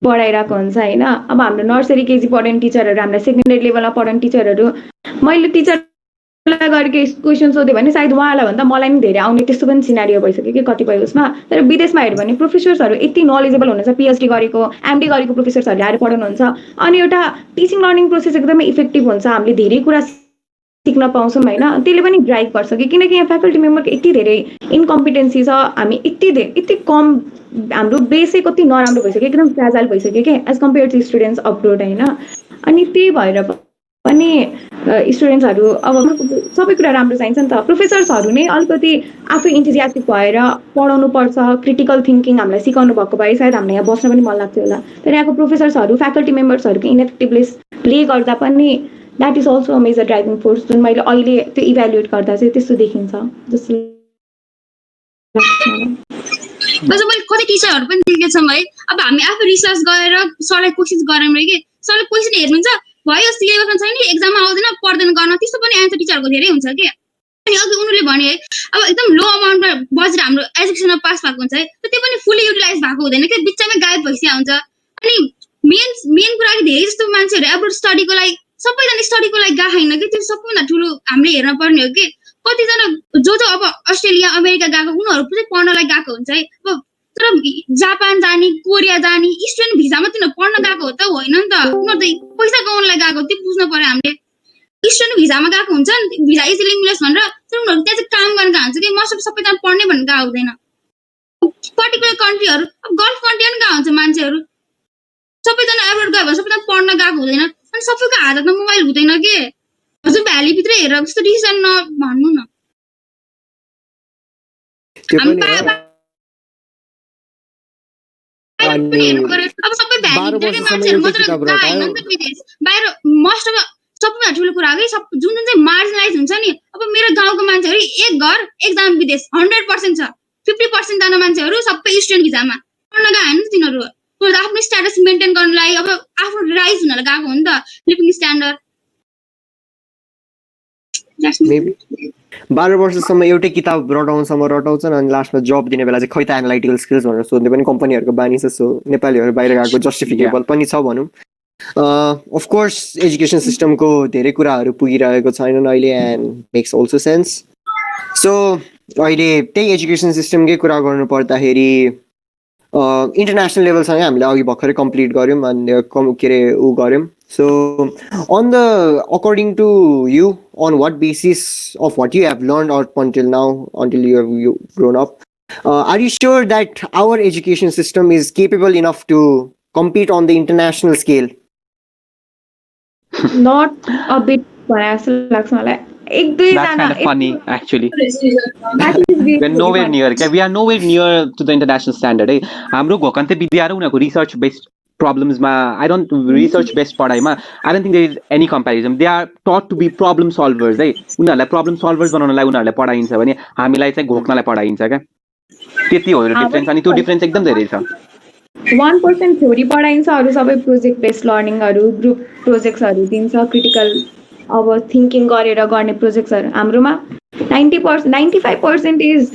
E: पढाइरहेको हुन्छ होइन। अब हाम्रो नर्सरी केजी पढाउने टिचरहरू, हामीलाई सेकेन्डरी लेभलमा पढाउने टिचरहरू, मैले टिचरलाई गरेको क्वेसन सोधेँ भने सायद उहाँलाई भन्दा मलाई पनि धेरै आउने त्यस्तो पनि सिनारियो भइसक्यो कि कतिपय उसमा। तर विदेशमा हेऱ्यो भने प्रोफेसर्सहरू यति नलेजेबल हुनुहुन्छ, पिएचडी गरेको एमडी गरेको प्रोफेसर्सहरूले आएर पढाउनुहुन्छ। अनि एउटा टिचिङ लर्निङ प्रोसेस एकदमै इफेक्टिभ हुन्छ, हामीले धेरै कुरा सिक्न पाउँछौँ होइन। त्यसले पनि ड्राइभ गर्छ कि, किनकि यहाँ फ्याकल्टी मेम्बरको यति धेरै इन्कम्पिटेन्सी छ, हामी यति कम, हाम्रो बेसै कति नराम्रो भइसक्यो, एकदम फ्रेजाइल भइसक्यो कि as compare to students abroad होइन। अनि त्यही भएर पनि स्टुडेन्ट्सहरू अब सबै कुरा राम्रो चाहिन्छ नि त। प्रोफेसर्सहरू नै अलिकति आफै इन्थुजियास्टिक भएर पढाउनु पर्छ, क्रिटिकल थिङ्किङ हामीलाई सिकाउनु भएको भए सायद हामीलाई यहाँ बस्न पनि मन लाग्थ्यो होला। तर यहाँको प्रोफेसर्सहरू, फ्याकल्टी मेम्बर्सहरूको इनइफेक्टिभनेसले गर्दा पनि that is also a major driving force, जुन मैले अहिले त्यो इभ्यालुएट गर्दा चाहिँ त्यस्तो देखिन्छ जस्तो
B: बस। मैले कति टिचरहरू पनि देखेको छौँ है। अब हामी आफै रिसर्च गरेर सरलाई कोसिस गऱ्यौँ कि सरले क्वेसन हेर्नुहुन्छ, भयो सिलेबसमा छैन, एक्जाममा आउँदैन, पढ्दैन गर्न, त्यस्तो पनि एन्सर टिचरहरूको धेरै हुन्छ कि। अनि अघि उनीहरूले भने है, अब एकदम लो अमाउन्टमा बजेट हाम्रो एजुकेसनमा पास भएको हुन्छ है, त्यो पनि फुल्ली युटिलाइज भएको हुँदैन कि, बिचमै गायब भइसकेको हुन्छ। अनि मेन कुरा कि धेरै जस्तो मान्छेहरू एब्रोड स्टडीको लागि, सबैजना स्टडीको लागि गएको छैन कि, त्यो सबैभन्दा ठुलो हामीले हेर्न पर्ने हो कि। कतिजना जो अब अस्ट्रेलिया अमेरिका गएको उनीहरू चाहिँ पढ्नलाई गएको हुन्छ है। अब तर जापान जाने, कोरिया जाने स्टुडेन्ट भिजामा तिनीहरू पढ्न गएको हो त होइन नि त, उनीहरू त पैसा कमाउनलाई गएको, त्यो बुझ्नु पर्यो हामीले। स्टुडेन्ट भिजामा गएको हुन्छ नि, भिजा इजिली मिलोस् भनेर, तर उनीहरू त्यहाँ चाहिँ काम गर्न गएको हुन्छ कि। मोस्ट अफ सबैजना पढ्ने भनेर गएको हुँदैन। पर्टिकुलर कन्ट्रीहरू, अब गल्फ कन्ट्री पनि गएको हुन्छ मान्छेहरू, सबैजना एब्रोड गयो भने सबैजना पढ्न गएको हुँदैन। अनि सबैको हातमा मोबाइल हुँदैन कि, हजुर भ्यालीभित्र हेरेर जस्तो डिसिजन नभन्नु न। अब सबै भ्यालीभित्रकै मान्छेहरू मात्र गएको होइन नि त विदेश, बाहिर मोस्ट अफ सबैभन्दा ठुलो कुरा हो कि जुन जुन चाहिँ मार्जिनलाइज हुन्छ नि, अब मेरो गाउँको मान्छेहरू एक घर एकजना विदेश 100% छ। 50% जना मान्छेहरू सबै स्टुडेन्ट भिजामा पढ्न गए होइन तिनीहरू, आफ्नो स्ट्याटस मेन्टेन गर्नलाई, अब आफ्नो राइज हुनलाई गएको हो नि त, लिभिङ स्ट्यान्डर्ड।
C: मेबी 12 वर्षसम्म एउटै किताब रटाउँछन् अनि लास्टमा जब दिने बेला चाहिँ खै त एनालाइटिकल स्किल्स भनेर सोध्ने पनि कम्पनीहरूको बानी छ। सो नेपालीहरू बाहिर गएको जस्टिफिकेबल पनि छ भनौँ। अफकोर्स एजुकेसन सिस्टमको धेरै कुराहरू पुगिरहेको छैनन् अहिले and makes also sense. So अहिले त्यही एजुकेसन सिस्टमकै कुरा गर्नु पर्दाखेरि इन्टरनेसनल लेभलसँग हामीले अघि भर्खरै कम्प्लिट गऱ्यौँ अनि के अरे ऊ गऱ्यौँ। So, according to you, on what basis of what you have learned up until now, until you have grown up, are you sure that our education system is capable enough to compete on the international scale?
E: Not a bit biased लाग्छ मलाई। एक दुई
D: That's
E: जना
D: kind of funny, actually.
E: that is really
D: We're nowhere
E: funny.
D: near. We are nowhere near to the international standard. हाम्रो घोकन्ते विद्याहरू उनीहरूको research based प्रब्लम्समा I don't research based पढाइमा I don't think there is any comparison. They are taught to be problem solvers है। उनीहरूलाई problem सल्भर्स बनाउनलाई उनीहरूलाई पढाइन्छ भने हामीलाई चाहिँ घोक्नलाई पढाइन्छ क्या। त्यति हो डिफरेन्स अनि त्यो डिफरेन्स एकदम धेरै छ।
E: 1% थ्योरी पढाइन्छ, अरू सबै प्रोजेक्ट बेस्ड लर्निङहरू, ग्रुप प्रोजेक्ट्सहरू दिन्छ, क्रिटिकल अब थिङ्किङ गरेर गर्ने प्रोजेक्ट्सहरू। हाम्रोमा 95% इज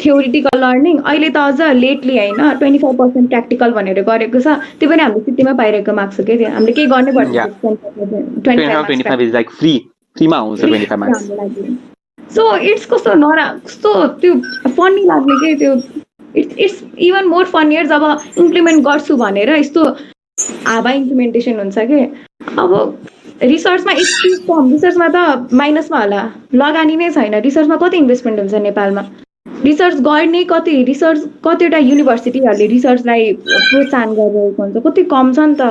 E: थ्योरिटिकल लर्निङ। अहिले त अझ लेटली होइन 25% प्र्याक्टिकल भनेर गरेको छ, त्यो पनि हामीले सिटीमा पाइरहेको मार्क्स हो क्या त्यो, हामीले केही गर्नै पर्दैन।
D: 25 is like फ्रीमा आउँछ 25 मार्क्स।
E: सो इट्स कस्तो कस्तो त्यो फनी लाग्ने के त्यो, इट्स इभन मोर फनियर जब इम्प्लिमेन्ट गर्छु भनेर यस्तो हावा इम्प्लिमेन्टेसन हुन्छ कि। अब रिसर्चमा यति कम, रिसर्चमा त माइनसमा होला, लगानी नै छैन। रिसर्चमा कति इन्भेस्टमेन्ट हुन्छ नेपालमा? रिसर्च गर्ने कतिवटा युनिभर्सिटीहरूले रिसर्चलाई प्रोत्साहन गरिरहेको हुन्छ, कति कम छ नि त।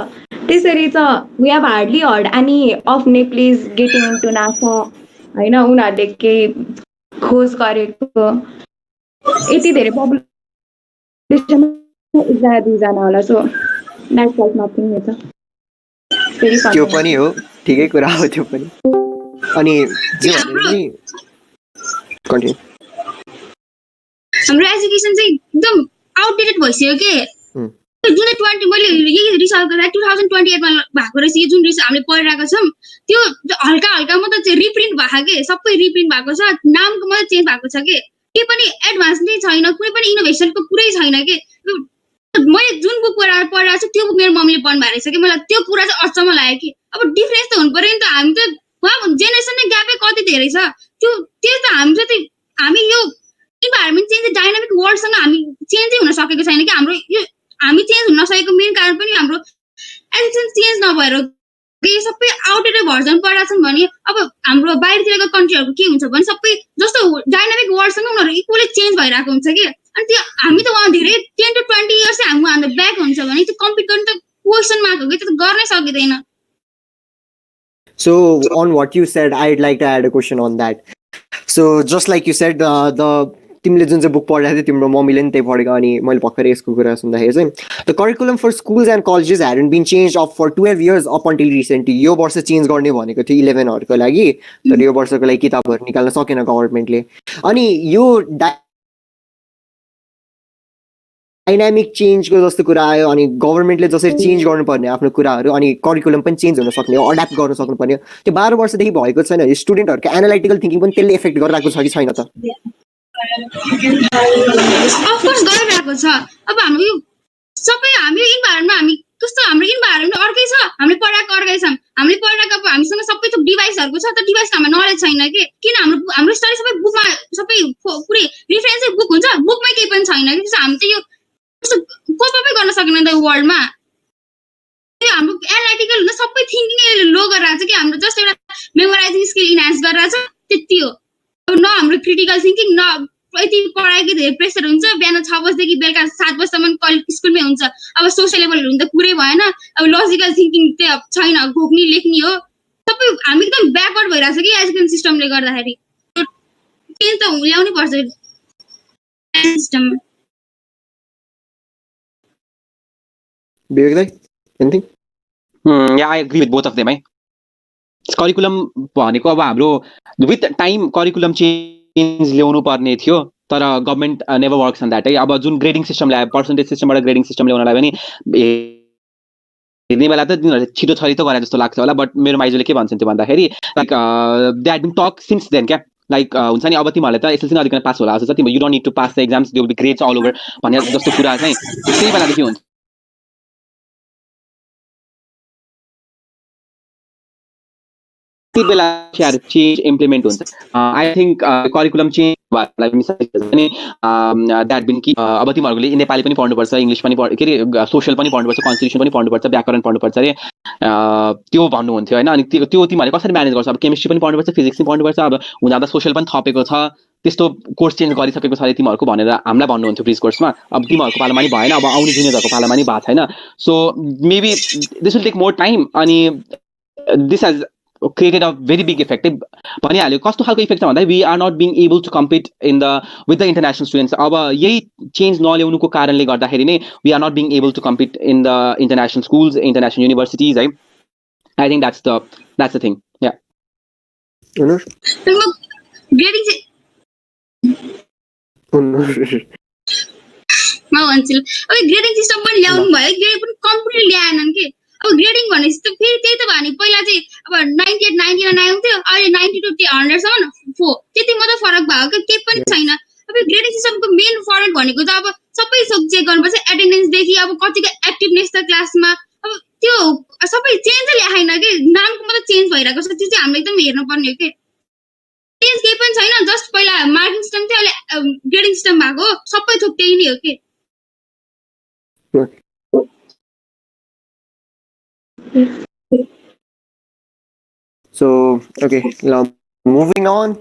E: त्यसरी त we have hardly heard any of Nepalese getting into NASA होइन, उनीहरूले केही खोज गरेको यति धेरै पपुलेसन एकजना दुईजना होला। सो द्याट्स लाइक नथिङ नि त।
C: त्यो पनि हो, ठिकै कुरा हो त्यो पनि। अनि
B: हाम्रो एजुकेसन चाहिँ एकदम आउटडेटेड भइसक्यो के। जुन 20 मैले यही रिसर्च गर्दा 2028 मा भएको रहेछ यो जुन रिसर्च हामीले पढिरहेको छौँ, त्यो हल्का हल्का मात्र चाहिँ रिप्रिन्ट भएको के, सबै रिप्रिन्ट भएको छ, नामको मात्रै चेन्ज भएको छ के, के पनि एडभान्स नै छैन, कुनै पनि इनोभेसनको कुरै छैन के। मैले जुन बुक पढिरहेको छु त्यो बुक मेरो मम्मीले पढ्नु भएको रहेछ कि, मलाई त्यो कुरा चाहिँ अचम्म लाग्यो कि। अब डिफरेन्स त हुनु पर्यो नि त, हामी त उहाँ जेनेरेसन नै ग्यापै कति धेरै छ, त्यो त हामी यो इन्भाइरोमेन्ट चेन्ज, डाइनामिक वर्ल्डसँग हामी चेन्जै हुन सकेको छैन कि। हाम्रो यो हामी चेन्ज हुन नसकेको मेन कारण पनि हाम्रो एजुकेसन चेन्ज नभएर यो सबै आउटडेटेड भर्जन पढाएको छन् भने अब हाम्रो बाहिरतिरको कन्ट्रीहरूको के हुन्छ भने सबै जस्तो डाइनामिक वर्ल्डसँग उनीहरू इक्वली चेन्ज भइरहेको हुन्छ कि। अनि त्यो हामी त उहाँ धेरै 10 to 20 इयर्स हाम्रो ब्याक हुन्छ भने त्यो कम्पिट गर्नु त क्वेसन मार्क हो कि, त्यो त गर्नै सकिँदैन।
C: So on what you said, I'd like to add a question on that. So just like you said, तिमीले जुन चाहिँ बुक पढिरहेको थियो तिम्रो मम्मीले नि त्यही पढेको, अनि मैले भर्खरै यसको कुरा सुन्दाखेरि चाहिँ the curriculum for schools and colleges hadn't been change of for 12 years up until recently. यो वर्ष चेन्ज गर्ने भनेको थियो 11हरूको लागि, तर यो वर्षको लागि किताबहरू निकाल्न सकेन गभर्मेन्टले। अनि यो डाइनामिक चेन्जको जस्तो कुरा आयो, अनि गभर्मेन्टले जसरी चेन्ज गर्नुपर्ने आफ्नो कुराहरू, अनि करिकुलम पनि चेन्ज हुन सक्ने हो, अड्याप्ट गर्न सक्नुपर्ने हो। त्यो 12 वर्षदेखि भएको छैन। स्टुडेन्टहरूको एनालाइटिकल थिङ्किङ पनि त्यसले इफेक्ट गरिरहेको छ कि छैन त?
B: अफकोर्स गरिरहेको छ। अब हाम्रो यो सबै हामी इन्भाइरोमेन्टमा हामी कस्तो, हाम्रो इन्भाइरोमेन्ट अर्कै छ, हामीले पढाएको अर्कै छ। हामीले पढाएको अब हामीसँग सबै थोक डिभाइसहरूको छ, तर डिभाइसको हाम्रो नलेज छैन कि। किन हाम्रो स्टडी सबै बुकमा, सबै पुरै रिफरेन्सै बुक हुन्छ, बुकमै केही पनि छैन कि। हामी चाहिँ यो कोपै गर्न सकेन त वर्ल्डमा। त्यो हाम्रो एनालाइटिकल हुन्छ, सबै थिङ्किङ लो गरिरहेको छ कि। हाम्रो जस्ट एउटा मेमोराइजिङ स्किल इन्हान्स गरिरहेको छ, त्यति हो। न हाम्रो क्रिटिकल थिङ्किङ, न यति पढाइकै धेरै प्रेसर हुन्छ। बिहान 6 बजीदेखि बेलुका 7 बजीसम्म स्कुलमै हुन्छ। अब सोसियल लेभलहरू हुँदा कुरै भएन, अब लजिकल थिङ्किङ चाहिँ छैन, घोक्ने लेख्ने हो। सबै हामी एकदम ब्याकवर्ड भइरहेको छ कि एजुकेसन सिस्टमले गर्दाखेरि। चेन्ज त ल्याउनै पर्छ सिस्टममा।
C: Anything?
D: Yeah, I agree with both of them. Curriculum भनेको अब हाम्रो विथ टाइम करिकुलम चेन्ज ल्याउनु पर्ने थियो तर government never works on that है अब जुन ग्रेडिङ सिस्टम ल्यायो पर्सेन्टेज सिस्टमबाट ग्रेडिङ सिस्टम ल्याउनलाई पनि हेर्ने बेला त तिनीहरूले छिटो छरितो गरे जस्तो लाग्छ होला बट मेरो माइजूले के भन्छन् त्यो भन्दाखेरि like they had been talk since then क्या लाइक हुन्छ नि अब तिमीहरूले त एसएलसी नदिकन पास होला जस्तो तिमीहरू you don't need to pass the exams they will be grades all over भन्ने जस्तो कुरा चाहिँ त्यही बेलादेखि हुन्छ त्यति बेला चेन्ज इम्प्लिमेन्ट हुन्छ आई थिङ्क करिकुलम चेन्ज पनि द्याट बिन कि अब तिमीहरूले नेपाली पनि पढ्नुपर्छ इङ्ग्लिस पनि के अरे सोसियल पनि पढ्नुपर्छ कन्स्टिट्युसन पनि पढ्नुपर्छ व्याकरण पढ्नुपर्छ अरे त्यो भन्नुहुन्थ्यो होइन अनि त्यो तिमीहरूले कसरी म्यानेज गर्छ अब केमिस्ट्री पनि पढ्नुपर्छ फिजिक्स पनि पढ्नुपर्छ अब हुँदा त सोसियल पनि थपेको छ त्यस्तो कोर्स चेन्ज गरिसकेको छ अरे तिमीहरूको भनेर हामीलाई भन्नुहुन्थ्यो प्रिज कोर्समा अब तिमीहरूको पालामा नि भएन अब आउने जुनियरहरूको पालामा नि भएको छैन so maybe this will take more time अनि this has created a very big effect भनिहाल्यो कस्तो खालको इफेक्ट छ भन्दा we are not being able to compete in the with the international students अब यही चेन्ज नल्याउनुको कारणले गर्दाखेरि नै we are not being able to compete in the international schools international universities है I think that's the thing yeah
B: म भन्छु अब ग्रेडिङ सिस्टम पनि ल्याउनु भयो ग्रेड पनि कम्प्लिटली ल्याएनन् कि अब ग्रेडिङ भनेपछि त फेरि त्यही त भयो नि पहिला चाहिँ अब 98 99 आउँथ्यो अहिले 92 100 सम्म त्यति मात्रै फरक भयो कि केही पनि छैन अब ग्रेडिङ सिस्टमको मेन फरक भनेको त अब सबै सब चेक गर्नुपर्छ एटेन्डेन्सदेखि अब कतिको एक्टिभनेस छ क्लासमा अब त्यो सबै चेन्जै ल्याएन कि नामको मात्रै चेन्ज भइरहेको छ त्यो चाहिँ हामीले एकदम हेर्नुपर्ने हो कि चेन्ज केही पनि छैन जस्ट पहिला मार्किङ सिस्टम थियो अहिले ग्रेडिङ सिस्टम भएको सबै थोक त्यही नै हो कि
C: So, okay, now moving on.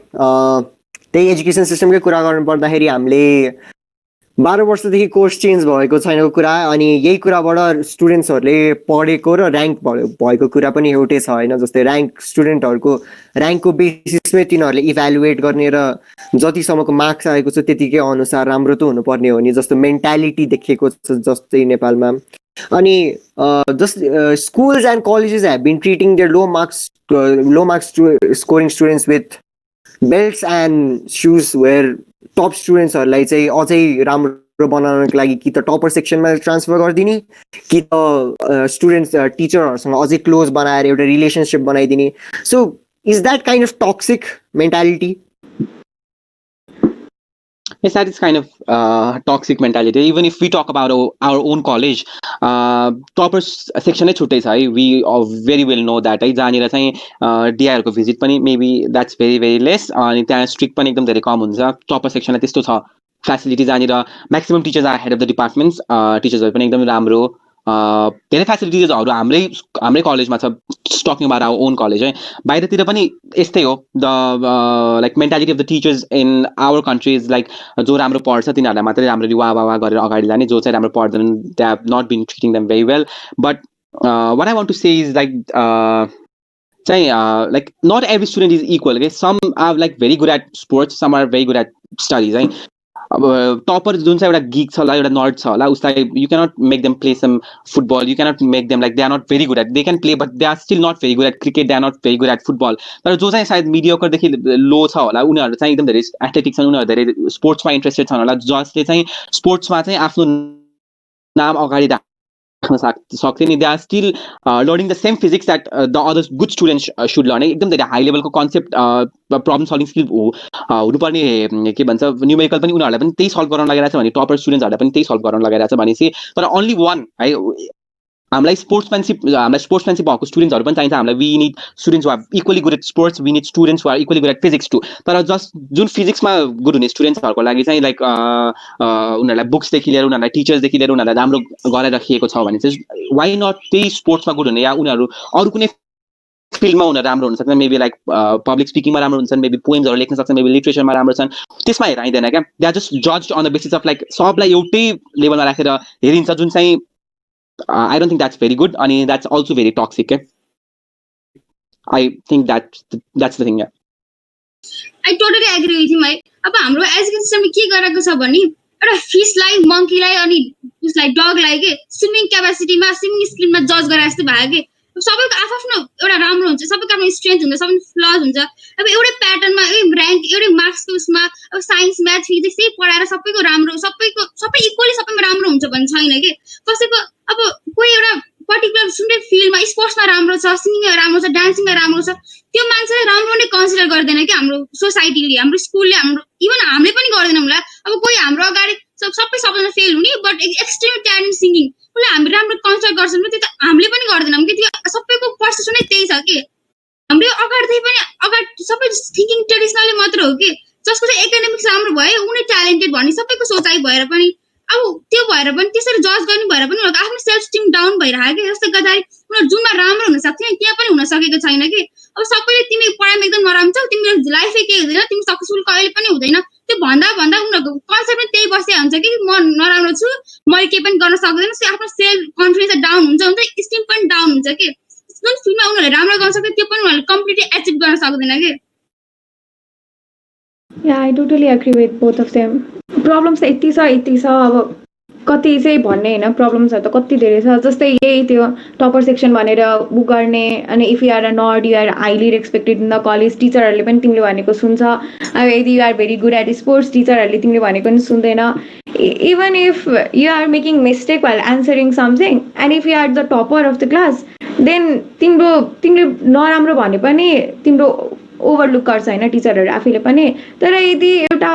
C: त्यही एजुकेसन सिस्टमकै कुरा गर्नु पर्दाखेरि हामीले 12 वर्षदेखि कोर्स चेन्ज भएको छैन कुरा अनि यही कुराबाट स्टुडेन्ट्सहरूले पढेको र र्याङ्क भएको कुरा पनि एउटै छ होइन जस्तै र्याङ्क स्टुडेन्टहरूको र्याङ्कको बेसिसमै तिनीहरूले इभ्यालुएट गर्ने र जतिसम्मको मार्क्स आएको छ त्यतिकै अनुसार राम्रो त हुनुपर्ने हो नि जस्तो मेन्टालिटी देखेको छ जस्तै नेपालमा अनि just schools and colleges have been treating their low marks scoring students with belts and shoes where top स्टुडेन्ट्सहरूलाई चाहिँ अझै राम्रो बनाउनको लागि कि त टपर सेक्सनमा ट्रान्सफर गरिदिने कि त स्टुडेन्ट्स टिचरहरूसँग अझै क्लोज बनाएर एउटा रिलेसनसिप बनाइदिने so is that kind of toxic mentality
D: Yes, that is kind of toxic mentality. Even if we talk about our own college, toppers section नै छुट्टै छ है we very well know that है जहाँनिर चाहिँ डिआईहरूको भिजिट पनि maybe that's very very less अनि त्यहाँ स्ट्रिक्ट पनि एकदम धेरै कम हुन्छ टपर सेक्सनलाई त्यस्तो छ फेसिलिटी जहाँनिर maximum teachers are head of the departments टिचर्सहरू पनि एकदम राम्रो धेरै फेसिलिटिजहरू हाम्रै कलेजमा छ talking about our own college है बाहिरतिर पनि यस्तै हो the like mentality of the teachers in our countries like जो राम्रो पढ्छ तिनीहरूलाई मात्रै राम्ररी वाह वाह गरेर अगाडि लाने जो चाहिँ राम्रो पढ्दैन they have not been treating them very well but what I want to say is like चाहिँ like not every student is equal के some are like very good at sports some are very good at studies है अब topper जुन चाहिँ एउटा गिक छ होला एउटा नर्ड छ होला उसलाई you cannot make them play some football you cannot make them like they are not very good at they can play but they are still not very good at cricket they are not very good at football तर जो चाहिँ सायद मिडियोकरदेखि लो छ होला उनीहरू चाहिँ एकदम धेरै एथलेटिक्स छन् उनीहरू धेरै स्पोर्ट्समा इन्ट्रेस्टेड छन् होला जसले चाहिँ स्पोर्ट्समा चाहिँ आफ्नो नाम अगाडि राख्न सक्छ नि they are still learning the same physics that the other good students should learn एकदम धेरै हाई लेभलको कन्सेप्ट प्रब्लम सल्भिङ स्किल हुनुपर्ने के भन्छ न्युमेरिकल पनि उनीहरूलाई पनि त्यही सल्भ गराउन लगाइरहेको छ भने टपर स्टुडेन्ट्सहरूलाई पनि त्यही सल्भ गराउन लगाइरहेको छ भनेपछि तर ओन्ली वान है हामीलाई स्पोर्ट्सम्यानसिप भएको स्टुडेन्ट्सहरू पनि चाहिन्छ हामीलाई we need students are equally good at sports we need students are equally good at physics too तर जस्ट जुन फिजिक्समा गुड हुने स्टुडेन्ट्सहरूको लागि चाहिँ लाइक उनीहरूलाई बुक्सदेखि लिएर उनीहरूलाई टिचर्सदेखि लिएर उनीहरूलाई राम्रो गरेर राखिएको छ भने चाहिँ वाइ नट त्यही स्पोर्ट्समा गुड हुने या उनीहरू अरू कुनै फिल्डमा उनीहरू राम्रो हुन सक्छ मेबी लाइक पब्लिक स्पिकिङमा राम्रो हुन्छन् मेबी पोएम्सहरू लेख्न सक्छन् मेबी लिट्रेचरमा राम्रो छन् त्यसमा हेर आइँदैन क्या they are just judged on the basis of like सबलाई एउटै लेभलमा राखेर हेरिन्छ जुन चाहिँ I don't think that's very good and that's also very toxic. I think that's the thing.
B: I totally agree with him. अब हाम्रो एजुकेसन सिस्टमले के गरेको छ भने एउटा फिसलाई मङ्कीलाई अनि उसलाई डगलाई के स्विमिङ क्यापेसिटीमा स्विमिङ स्किलमा जज गरे जस्तो भयो कि सबैको आफ्नो एउटा राम्रो हुन्छ, सबैको आफ्नो स्ट्रेन्थ हुन्छ, सबैको फ्लज हुन्छ। अब एउटै प्याटर्नमा ऱ्याङ्क एउटै मार्क्सको उसमा अब साइन्स म्याथ फिजिक्स यही पढाएर सबैको राम्रो सबै इक्वली सबैमा राम्रो हुन्छ भन्ने छैन कि। कसैको अब कोही एउटा पर्टिकुलर सुन्दै फिल्डमा स्पोर्ट्समा राम्रो छ, सिङ्गिङमा राम्रो छ, डान्सिङमा राम्रो छ, त्यो मान्छेलाई राम्रो नै कन्सिडर गर्दैन कि हाम्रो सोसाइटीले, हाम्रो स्कुलले, हाम्रो इभन हामीले पनि गर्दैनौँ होला। अब कोही हाम्रो अगाडि सबैजना फेल हुने बट एक्सट्रिम ट्यालेन्ट सिङ्गिङ उसले हामी राम्रो कन्सिडर गर्छौँ त्यो त हामीले पनि गर्दैनौँ कि। त्यो सबैको पर्सेप्सन नै त्यही छ कि। हाम्रो अगाडि सबै थिङ्किङ ट्रेडिसनली मात्र हो कि, जसको चाहिँ एकाडेमिक्स राम्रो भयो उनी ट्यालेन्टेड भन्ने सबैको सोचाइ भएर पनि अब त्यो भएर पनि त्यसरी जज गर्ने भएर पनि उनीहरूको आफ्नो सेल्फ स्टिम डाउन भइरहेको कि। जस्तै गर्दाखेरि उनीहरू जुनमा राम्रो हुन सक्थ्यो त्यहाँ पनि हुन सकेको छैन कि। अब सबैले तिमी पढाइमा एकदम नराम्रो छौ, तिम्रो लाइफै केही हुँदैन, तिमी सक्सेसफुल कहिले पनि हुँदैन, त्यो भन्दा उनीहरूको कन्सेप्ट पनि त्यही बसिया हुन्छ कि म नराम्रो छु, मैले केही पनि गर्न सक्दैन। आफ्नो सेल्फ कन्फिडेन्स डाउन हुन्छ, स्टिम पनि डाउन हुन्छ कि। जुन फिल्डमा उनीहरूले राम्रो गर्न सक्छ त्यो पनि उनीहरूले कम्प्लिटली एचिभ गर्न सक्दैन कि।
E: Yeah I totally agree with both of them. Problems त यति छ अब कति चाहिँ भन्ने होइन, प्रब्लम्सहरू त कति धेरै छ। जस्तै यही त्यो टपर सेक्सन भनेर उ गर्ने, अनि if you are a not you are highly respected in the college, टिचरहरूले पनि तिमीले भनेको सुन्छ। अब यदि you are very good at sports, टिचरहरूले तिमीले भनेको पनि सुन्दैन। Even if you are making mistake while answering something and if you are the topper of the class, then तिमीले नराम्रो भने पनि तिम्रो ओभरलुक गर्छ होइन टिचरहरू आफैले पनि। तर यदि एउटा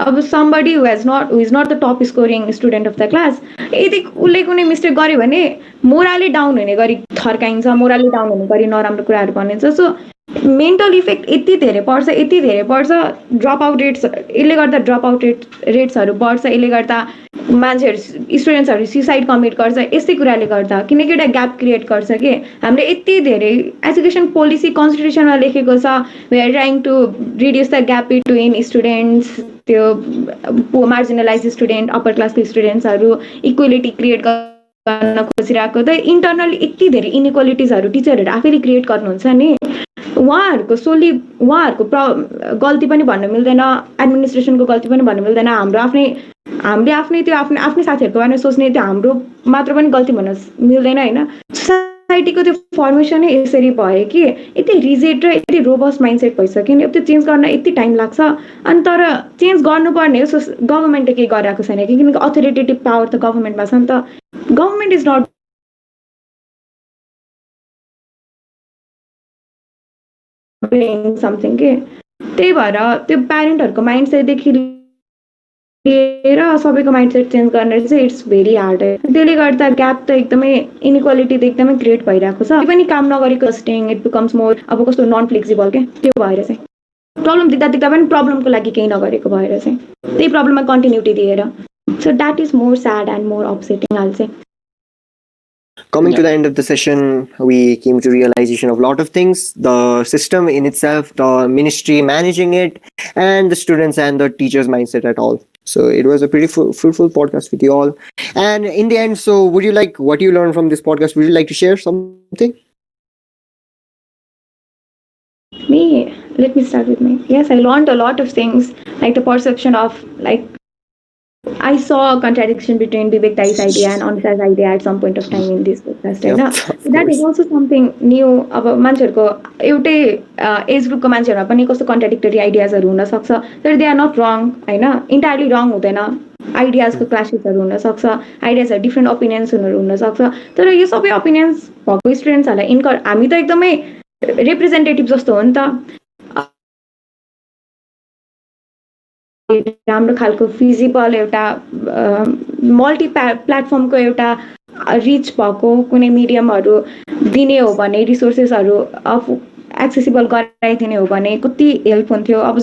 E: अब somebody who is not the top scoring student of the class, यदि उसले कुनै मिस्टेक गर्यो भने मोराली डाउन हुने गरी थर्काइन्छ, मोराली डाउन हुने गरी नराम्रो कुराहरू भनिन्छ। सो मेन्टल इफेक्ट यति धेरै पर्छ। ड्रप आउट रेट्स, यसले गर्दा ड्रप आउट रेट्सहरू बढ्छ, यसले गर्दा स्टुडेन्ट्सहरू सुसाइड कमिट गर्छ यस्तै कुराले गर्दा, किनकि एउटा ग्याप क्रिएट गर्छ कि। हामीले यति धेरै एजुकेसन पोलिसी कन्स्टिट्युसनमा लेखेको छ, we are trying to reduce the gap between students, त्यो मार्जिनलाइज स्टुडेन्ट, अप्पर क्लासको स्टुडेन्ट्सहरू, इक्वेलिटी क्रिएट गर्न खोजिरहेको। त इन्टरनली यति धेरै इनइक्वालिटिजहरू टिचरहरू आफैले क्रिएट गर्नुहुन्छ नि। उहाँहरूको गल्ती पनि भन्न मिल्दैन, एडमिनिस्ट्रेसनको गल्ती पनि भन्न मिल्दैन। हामीले आफ्नै साथीहरूको बारेमा सोच्ने, त्यो हाम्रो मात्र पनि गल्ती भन्न मिल्दैन होइन। सोसाइटीको त्यो फर्मेसनै यसरी भयो कि यति रिजिड र यति रोबस्ट माइन्डसेट भइसक्यो नि। त्यो चेन्ज गर्न यति टाइम लाग्छ। अनि तर चेन्ज गर्नुपर्ने हो, गभर्मेन्टले केही गरिरहेको छैन कि, किनकि अथोरिटेटिभ पावर त गभर्मेन्टमा छ नि त। गभर्मेन्ट इज नट समथिङ के। त्यही भएर त्यो प्यारेन्टहरूको माइन्डसेटदेखि लिएर सबैको माइन्डसेट चेन्ज गर्ने चाहिँ इट्स भेरी हार्ड। त्यसले गर्दा ग्याप त एकदमै, इनइक्वालिटी त एकदमै क्रिएट भइरहेको छ। पनि काम नगरेको स्टिङ इट बिकम्स मोर अब कस्तो नन फ्लेक्सिबल के। त्यो भएर चाहिँ प्रब्लम देख्दा पनि प्रब्लमको लागि केही नगरेको भएर चाहिँ त्यही प्रब्लममा कन्टिन्युटी दिएर। So that is more sad and more अपसेटिङ I will say.
C: Coming to the end of the session, we came to realization of a lot of things: the system in itself, the ministry managing it, and the students and the teachers' mindset at all. So it was a pretty fruitful podcast with you all. And in the end, so what you learned from this podcast, would you like to share something?
E: Me, let me start with me. Yes, I learned a lot of things, like the perception of, like, I saw a contradiction between Vivek Tai's idea and Anisha's idea at some point of time in this podcast.
C: Yep,
E: that is also something new. अब मान्छेहरूको एउटै as ग्रुपको मान्छेहरूमा पनि कस्तो contradictory आइडियाजहरू हुनसक्छ, तर they are not रङ होइन, इन्टायरली रङ हुँदैन। आइडियाजको क्लासेसहरू हुनसक्छ, आइडियाजहरू डिफ्रेन्ट ओपिनियन्सहरू हुनसक्छ, तर यो सबै ओपिनियन्स भएको स्टुडेन्ट्सहरूलाई हामी त एकदमै रिप्रेजेन्टेटिभ जस्तो हो नि त। राम्रो खालको फिजिबल एउटा मल्टी प्लेटफर्मको एउटा रिच भएको कुनै मिडियमहरू दिने हो भने, रिसोर्सेसहरू एक्सेसिबल गराइदिने हो भने कति हेल्प हुन्थ्यो। अब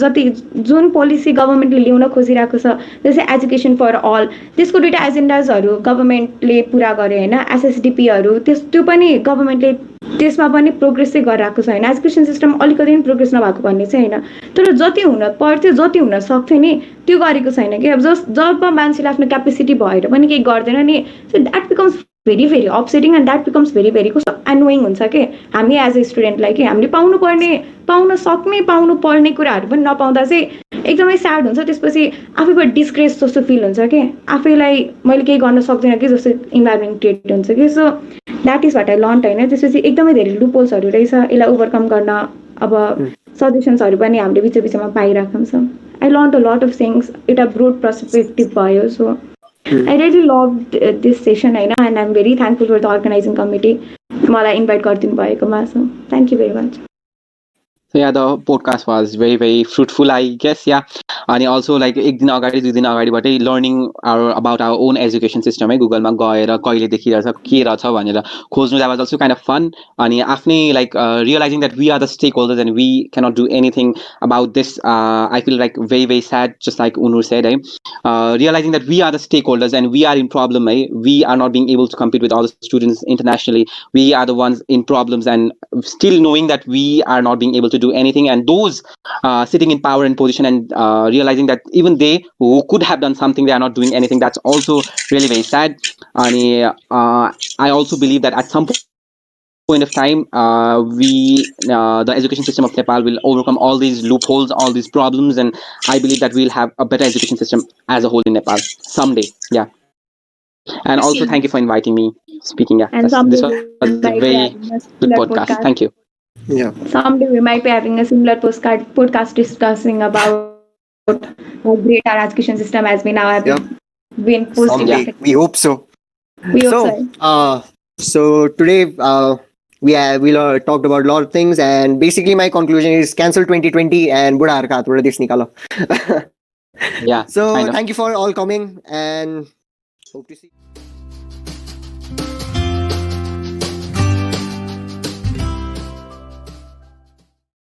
E: जुन पोलिसी गभर्मेन्टले ल्याउन खोजिरहेको छ, जस्तै एजुकेसन फर अल, त्यसको दुईवटा एजेन्डाजहरू गभर्मेन्टले पुरा गर्यो होइन। एसएसडिपीहरू त्यो पनि गभर्मेन्टले त्यसमा पनि प्रोग्रेस चाहिँ गरिरहेको छ होइन। एजुकेसन सिस्टम अलिकति पनि प्रोग्रेस नभएको भन्ने चाहिँ होइन, तर जति हुन पर्थ्यो, जति हुन सक्थ्यो नि त्यो गरेको छैन कि। अब जब मान्छेले आफ्नो क्यापेसिटी भएर पनि केही गर्दैन नि, so that becomes very very अपसेटिङ and that becomes very very कस्तो एनोइङ हुन्छ कि। हामी एज ए स्टुडेन्टलाई कि हामीले पाउन सक्ने पाउनु पर्ने कुराहरू पनि नपाउँदा चाहिँ एकदमै स्याड हुन्छ। त्यसपछि आफैबाट डिस्ग्रेस जस्तो फिल हुन्छ कि, आफैलाई मैले केही गर्न सक्दिनँ कि जस्तो इन्भाइरोमेन्ट क्रिएट हुन्छ कि। So that is what I learn होइन. त्यसपछि एकदमै धेरै लुपोल्सहरू रहेछ, यसलाई ओभरकम गर्न अब सजेसन्सहरू पनि हामीले बिच बिचमा पाइरहेको छौँ. I learn a lot of things, एउटा ब्रोड पर्सपेक्टिभ भयो. So I really love this session होइन, and I am very thankful for the organising committee मलाई इन्भाइट गरिदिनु भएकोमा. So thank you very much.
D: So yeah, the podcast was very, very fruitful, I guess. Yeah, and also like एक दिन अगाडि 2 दिन अगाडिबाटै learning about our own education system है गुगलमा गएर कहिले देखिरहेछ के रहेछ भनेर खोज्नु. That was also kind of fun. अनि आफ्नै like realizing that we are the stakeholders and we cannot do anything about this. I feel like very, very sad, just like Unur said. Realizing that we are the stakeholders and we are in problem. We are not being able to compete with all the students internationally. We are the ones in problems, and still knowing that we are not being able to do anything, and those sitting in power and position and realizing that even they who could have done something, they are not doing anything. That's also really very sad. And I also believe that at some point of time the education system of Nepal will overcome all these loopholes, all these problems, and I believe that we'll have a better education system as a whole in Nepal someday. Yeah. And also thank you for inviting me speaking. Yeah,
E: And
D: this
E: someday
D: was
E: we
D: a
E: might be
D: very
E: having a
D: good
E: similar
D: podcast.
E: podcast.
D: Thank you.
C: Yeah.
E: Someday we might be having a similar podcast discussing about how great our education system has been now. Been posted.
C: Someday. We hope so.
E: We hope
C: So,
E: so.
C: so today we talked about a lot of things, and basically my conclusion is cancel 2020 and बुढाहरुको हातबाट देश निकालो.
D: Yeah.
C: So
D: kind of.
C: thank you for all coming, and hope to see.